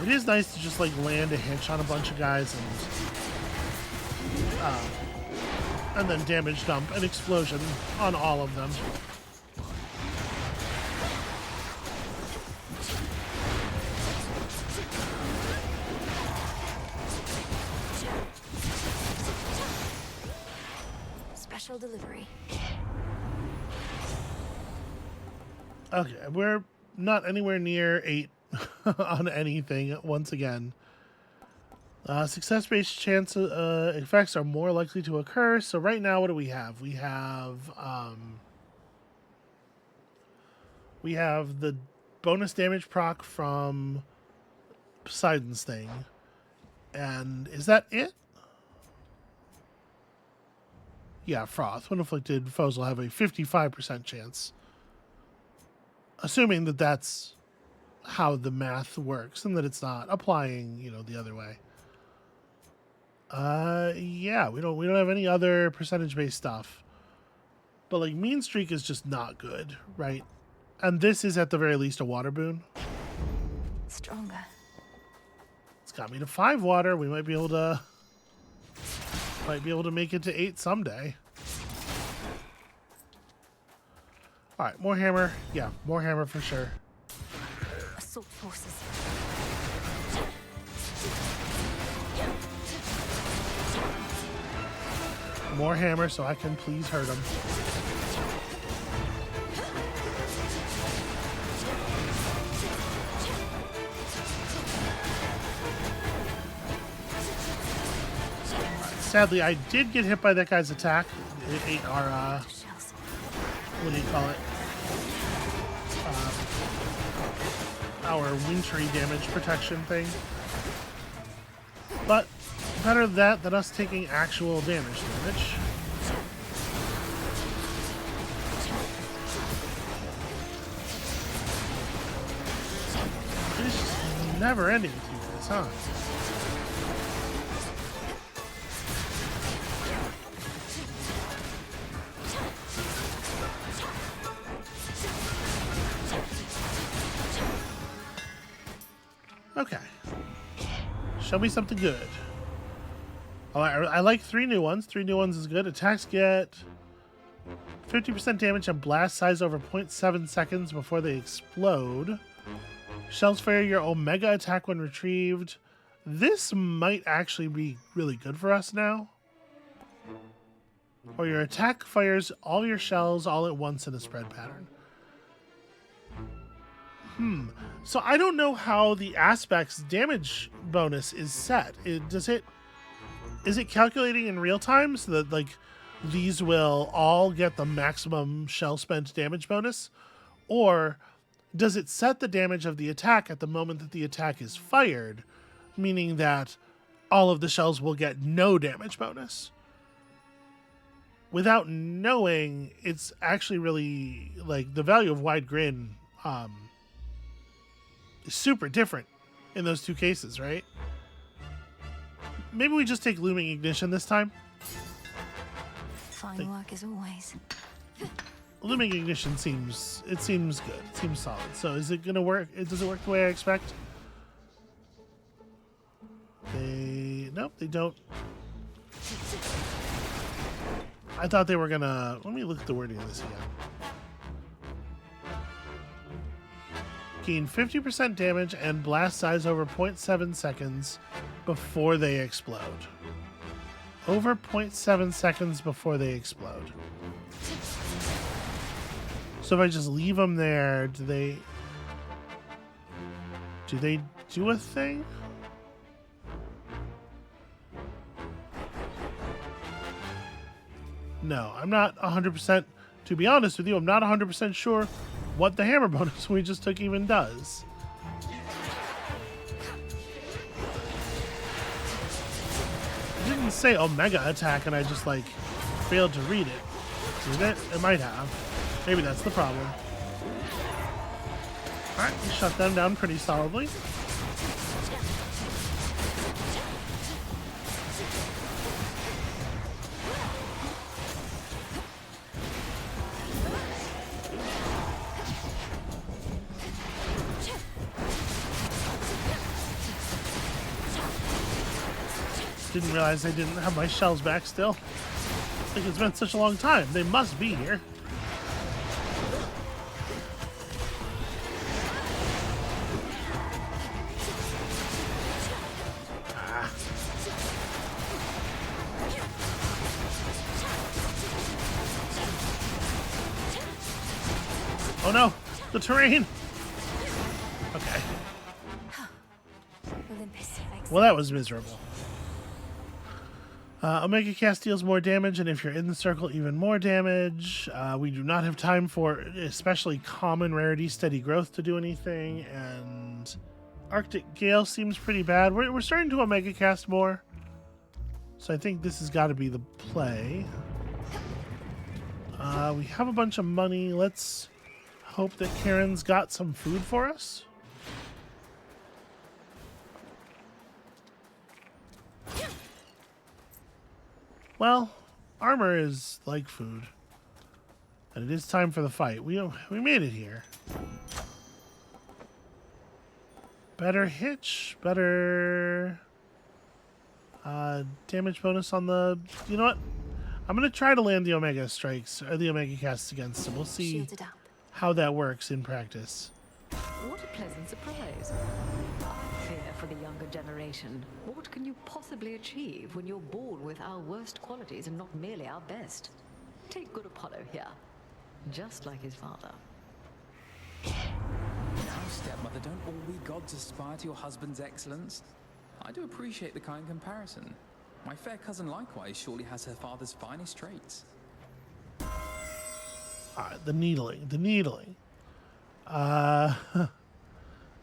it is nice to just like land a hitch on a bunch of guys and then damage dump an explosion on all of them. Special delivery. Okay, we're not anywhere near 8 on anything once again. Success-based chance effects are more likely to occur. So right now, what do we have? We have the bonus damage proc from Poseidon's thing. And is that it? Yeah, Froth. When afflicted, foes will have a 55% chance. Assuming that that's how the math works and that it's not applying, the other way. Yeah, we don't have any other percentage-based stuff. But like mean streak is just not good, right? And this is at the very least a water boon. Stronger. It's got me to 5 water. We might be able to make it to 8 someday. All right, more hammer. Yeah, more hammer for sure. Assault forces. More hammer so I can please hurt him. Sadly, I did get hit by that guy's attack. It ate our, what do you call it? Our wintry damage protection thing. But better that than us taking actual damage. It's just never ending with you guys, huh? Okay. Show me something good. Oh, I like 3 new ones. 3 new ones is good. Attacks get 50% damage and blast size over 0.7 seconds before they explode. Shells fire your Omega attack when retrieved. This might actually be really good for us now. Or your attack fires all your shells all at once in a spread pattern. So I don't know how the aspects damage bonus is set. Is it calculating in real time so that like these will all get the maximum shell spent damage bonus? Or does it set the damage of the attack at the moment that the attack is fired, meaning that all of the shells will get no damage bonus? Without knowing, it's actually really like the value of wide grin is super different in those two cases, right? Maybe we just take Looming Ignition this time. Fine work as always. Looming Ignition seems good. It seems solid. So is it gonna work? Does it work the way I expect? Nope, they don't. I thought they were gonna. Let me look at the wording of this again. Gain 50% damage and blast size over 0.7 seconds before they explode. Over 0.7 seconds before they explode. So if I just leave them there, do they do a thing? No, I'm not 100%. To be honest with you, I'm not 100% sure what the hammer bonus we just took even does. It didn't say Omega attack, and I just like failed to read it. Did it? It might have. Maybe that's the problem. Alright, we shut them down pretty solidly. Didn't realize I didn't have my shells back still. Like it's been such a long time. They must be here. Oh no, the terrain. Okay. Well, that was miserable. Omega Cast deals more damage, and if you're in the circle, even more damage. We do not have time for especially common rarity Steady Growth to do anything, and Arctic Gale seems pretty bad. We're starting to Omega Cast more, so I think this has got to be the play. We have a bunch of money. Let's hope that Karen's got some food for us. Well, armor is like food. And it is time for the fight. We made it here. Better hitch, better damage bonus on the... You know what? I'm going to try to land the Omega Strikes, or the Omega Casts against him. We'll see how that works in practice. What a pleasant surprise. I fear for the younger generation. What can you possibly achieve when you're born with our worst qualities and not merely our best? Take good Apollo here. Just like his father. Now, stepmother, don't all we gods aspire to your husband's excellence? I do appreciate the kind comparison. My fair cousin likewise surely has her father's finest traits. The needling.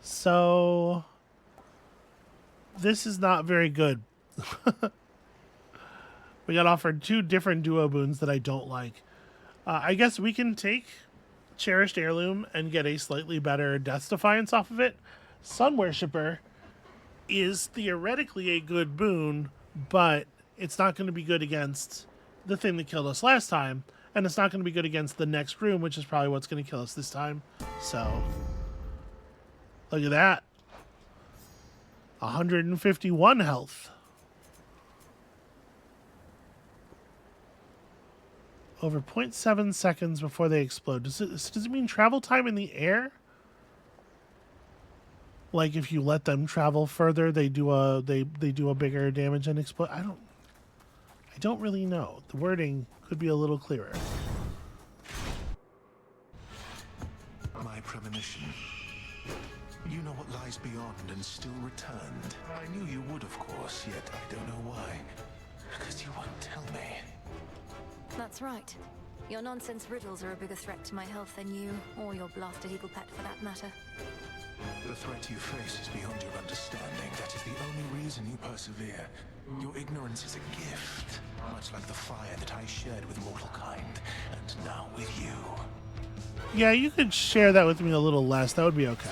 So this is not very good. We got offered two different duo boons that I don't like. I guess we can take Cherished Heirloom and get a slightly better Death's Defiance off of it. Sun Worshipper is theoretically a good boon, but it's not going to be good against the thing that killed us last time, and it's not going to be good against the next room, which is probably what's going to kill us this time. So, look at that. 151 health. Over 0.7 seconds before they explode. Does it mean travel time in the air? Like if you let them travel further, they do a bigger damage and explode. I don't really know. The wording could be a little clearer. My premonition. You know what lies beyond and still returned. I knew you would, of course, yet I don't know why. Because you won't tell me. That's right. Your nonsense riddles are a bigger threat to my health than you, or your blasted eagle pet for that matter. The threat you face is beyond your understanding. That is the only reason you persevere. Your ignorance is a gift, much like the fire that I shared with mortal kind, and now with you. Yeah, you could share that with me a little less. That would be okay.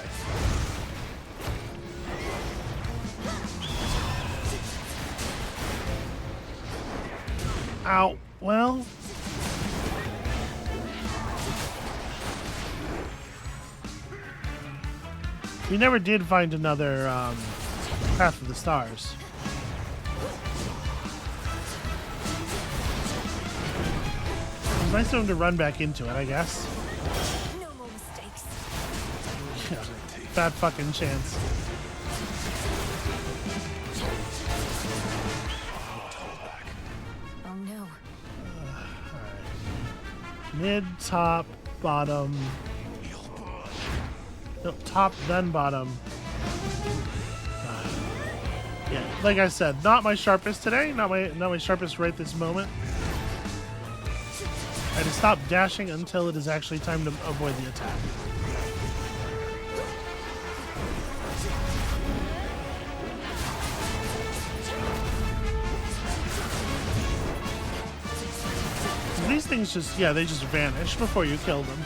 Ow. Well... we never did find another Path of the Stars. It's nice of him to run back into it, I guess. No more mistakes. Yeah, bad fucking chance. Oh no. Alright. Mid, top, bottom. No, top, then bottom. Yeah, like I said, not my sharpest today. Not my sharpest right this moment. I had to stop dashing until it is actually time to avoid the attack. These things just, yeah, they just vanish before you kill them.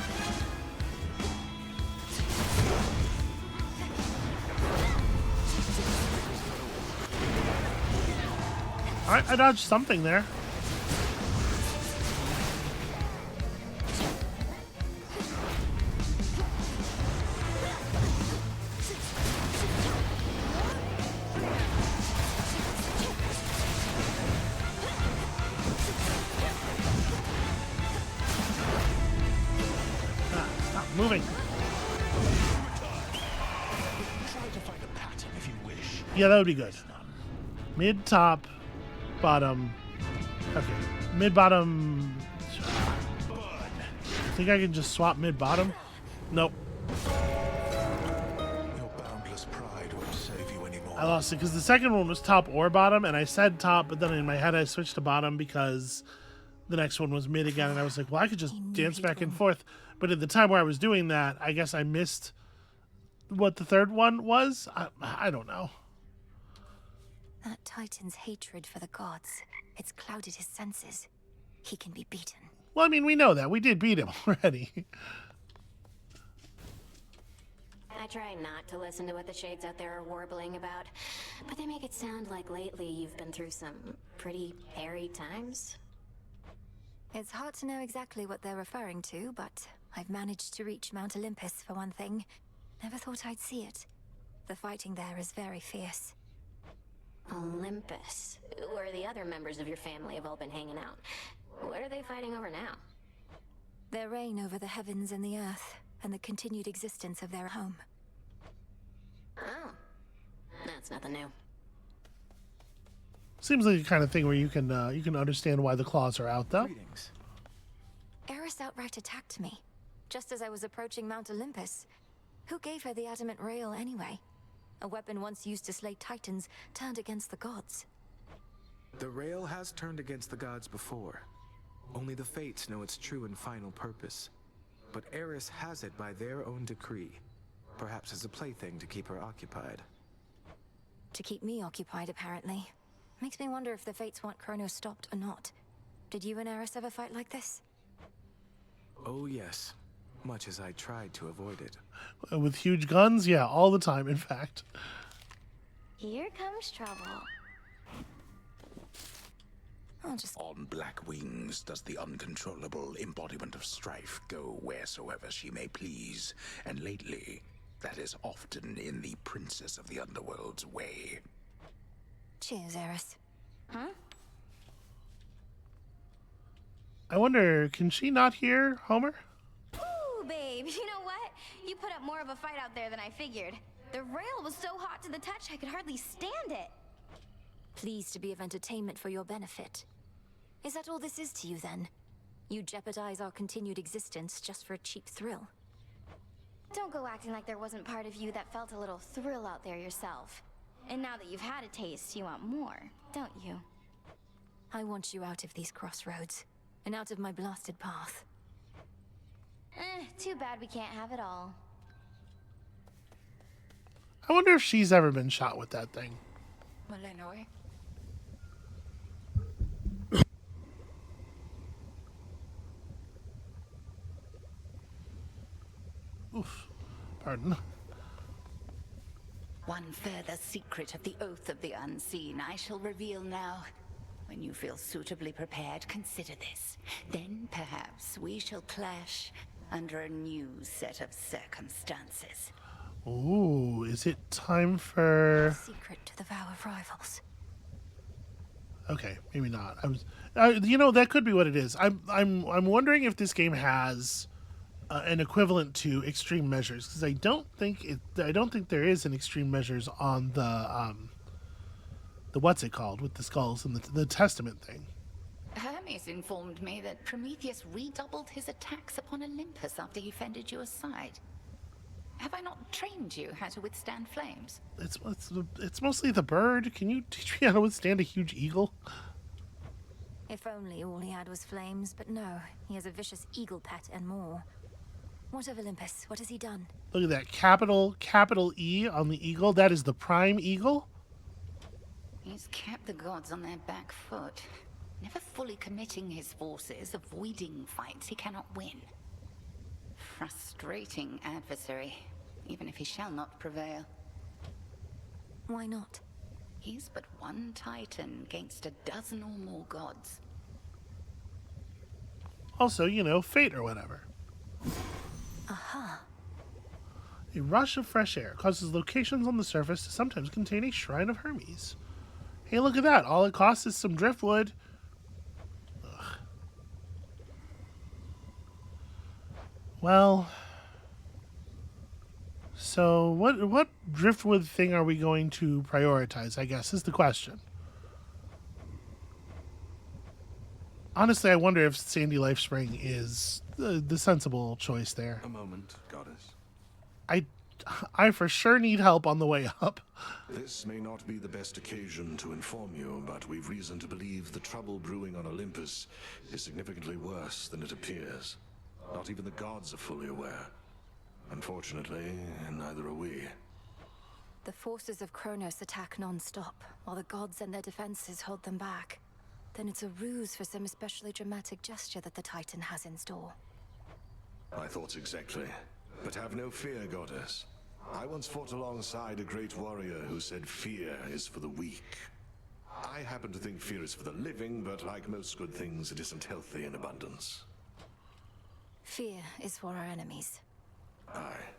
Alright, I dodged something there. Stop moving. Yeah, that would be good. Mid, top, bottom. Okay. Mid, bottom. I think I can just swap mid, bottom. Nope. Your boundless pride won't save you anymore. I lost it because the second one was top or bottom, and I said top, but then in my head I switched to bottom because the next one was mid again, and I was like, well, I could just dance back and forth. But at the time where I was doing that, I guess I missed what the third one was. I don't know. That Titan's hatred for the gods, it's clouded his senses. He can be beaten. Well, I mean, we know that. We did beat him already. I try not to listen to what the shades out there are warbling about, but they make it sound like lately you've been through some pretty hairy times. It's hard to know exactly what they're referring to, but I've managed to reach Mount Olympus for one thing. Never thought I'd see it. The fighting there is very fierce. Olympus, where the other members of your family have all been hanging out. What are they fighting over now? Their reign over the heavens and the earth, and the continued existence of their home. Oh, that's nothing new. Seems like the kind of thing where you can understand why the claws are out, though. Greetings. Eris outright attacked me, just as I was approaching Mount Olympus. Who gave her the adamant rail anyway? A weapon once used to slay titans turned against the gods. The rail has turned against the gods before. Only the fates know its true and final purpose. But Eris has it by their own decree. Perhaps as a plaything to keep her occupied. To keep me occupied, apparently. Makes me wonder if the fates want Chronos stopped or not. Did you and Eris ever fight like this? Oh yes. Much as I tried to avoid it. With huge guns? Yeah, all the time, in fact. Here comes trouble. On black wings does the uncontrollable embodiment of strife go wheresoever she may please, and lately, that is often in the Princess of the Underworld's way. Cheers, Eris. Huh? I wonder, can she not hear Homer? Ooh, babe, you know what? You put up more of a fight out there than I figured. The rail was so hot to the touch I could hardly stand it. Pleased to be of entertainment for your benefit. Is that all this is to you, then? You jeopardize our continued existence just for a cheap thrill? Don't go acting like there wasn't part of you that felt a little thrill out there yourself. And now that you've had a taste, you want more, don't you? I want you out of these crossroads, and out of my blasted path. Too bad we can't have it all. I wonder if she's ever been shot with that thing. Malenoy? Oof. Pardon. One further secret of the Oath of the Unseen I shall reveal now. When you feel suitably prepared, consider this. Then perhaps we shall clash under a new set of circumstances. Ooh, is it time for... Secret to the vow of rivals. Okay, maybe not. You know, that could be what it is. I'm wondering if this game has an equivalent to extreme measures, because I don't think there is an extreme measures on the what's it called with the skulls and the testament thing. Hermes informed me that Prometheus redoubled his attacks upon Olympus after he fended you aside. Have I not trained you how to withstand flames? It's mostly the bird. Can you teach me how to withstand a huge eagle? If only all he had was flames, but no, he has a vicious eagle pet and more. What of Olympus? What has he done? Look at that capital E on the eagle. That is the prime eagle. He's kept the gods on their back foot, never fully committing his forces, avoiding fights he cannot win. Frustrating adversary, even if he shall not prevail. Why not? He's but one titan against a dozen or more gods. Also, you know, fate or whatever. Aha. A rush of fresh air causes locations on the surface to sometimes contain a shrine of Hermes. Hey, look at that. All it costs is some driftwood. Ugh. Well, so what driftwood thing are we going to prioritize, I guess, is the question. Honestly, I wonder if Sandy Life Spring is the sensible choice there. A moment, goddess. I for sure need help on the way up. This may not be the best occasion to inform you, but we've reason to believe the trouble brewing on Olympus is significantly worse than it appears. Not even the gods are fully aware. Unfortunately, neither are we. The forces of Chronos attack non-stop, while the gods and their defenses hold them back. Then it's a ruse for some especially dramatic gesture that the Titan has in store. My thoughts exactly. But have no fear, goddess. I once fought alongside a great warrior who said fear is for the weak. I happen to think fear is for the living, but like most good things, it isn't healthy in abundance. Fear is for our enemies. Aye.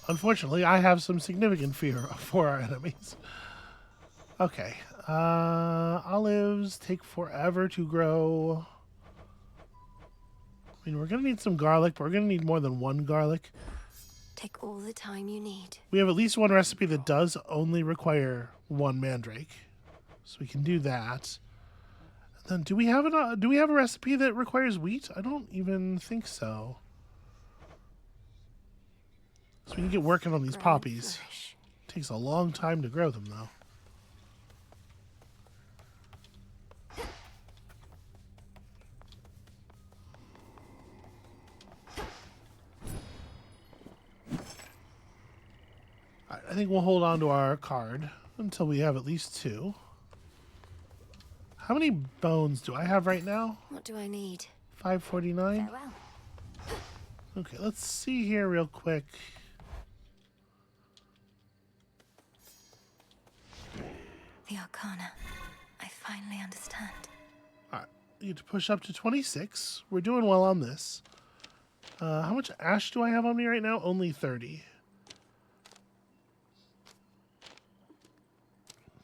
Unfortunately, I have some significant fear for our enemies. Okay. Olives take forever to grow. I mean, we're going to need some garlic, but we're going to need more than one garlic. Take all the time you need. We have at least one recipe that does only require one mandrake. So we can do that. And then do we have a recipe that requires wheat? I don't even think so. So we can get working on these poppies. Takes a long time to grow them though. I think we'll hold on to our card until we have at least two. How many bones do I have right now? What do I need? 549? Farewell. Okay, let's see here real quick. The Arcana. I finally understand. Alright, you need to push up to 26. We're doing well on this. How much ash do I have on me right now? Only 30.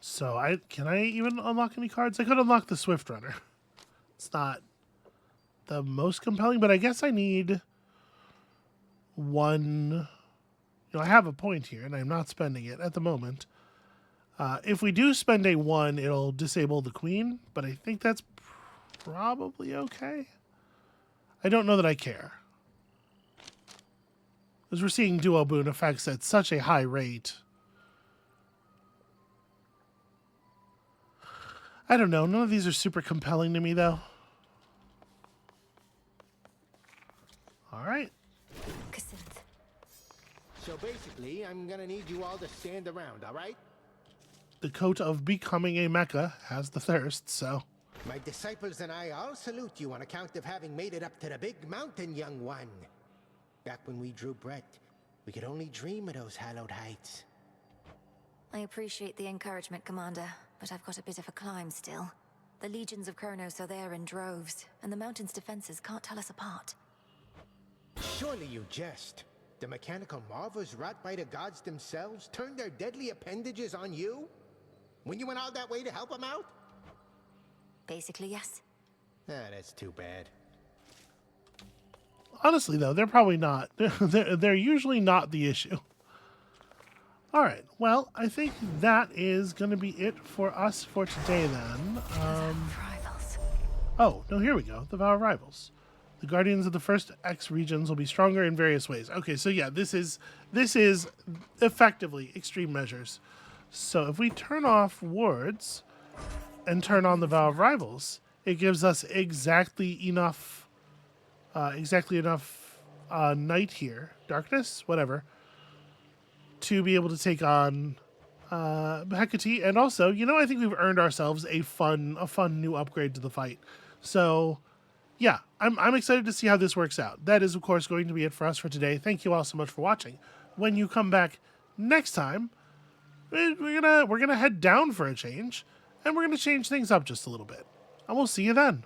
So can I even unlock any cards? I could unlock the Swift Runner. It's not the most compelling, but I guess I need one. You know, I have a point here, and I'm not spending it at the moment. If we do spend a 1, it'll disable the Queen, but I think that's probably okay. I don't know that I care. Because we're seeing duo boon effects at such a high rate. I don't know. None of these are super compelling to me, though. All right. So basically, I'm gonna need you all to stand around, all right? The coat of becoming a mecha has the thirst, so... My disciples and I all salute you on account of having made it up to the big mountain, young one. Back when we drew breath, we could only dream of those hallowed heights. I appreciate the encouragement, Commander, but I've got a bit of a climb still. The legions of Chronos are there in droves, and the mountain's defenses can't tell us apart. Surely you jest. The mechanical marvels wrought by the gods themselves turned their deadly appendages on you? When you went all that way to help them out? Basically, yes. Ah, that's too bad. Honestly, though, they're probably not. They're usually not the issue. All right. Well, I think that is going to be it for us for today, then. Oh, no, here we go. The Vow of Rivals. The Guardians of the First X regions will be stronger in various ways. Okay, so yeah, this is effectively extreme measures. So if we turn off wards and turn on the Vow of Rivals, it gives us exactly enough night here, darkness, whatever, to be able to take on Hecate. And also, you know, I think we've earned ourselves a fun new upgrade to the fight. So yeah, I'm excited to see how this works out. That is, of course, going to be it for us for today. Thank you all so much for watching. When you come back next time, we're gonna head down for a change, and we're gonna change things up just a little bit. And we'll see you then.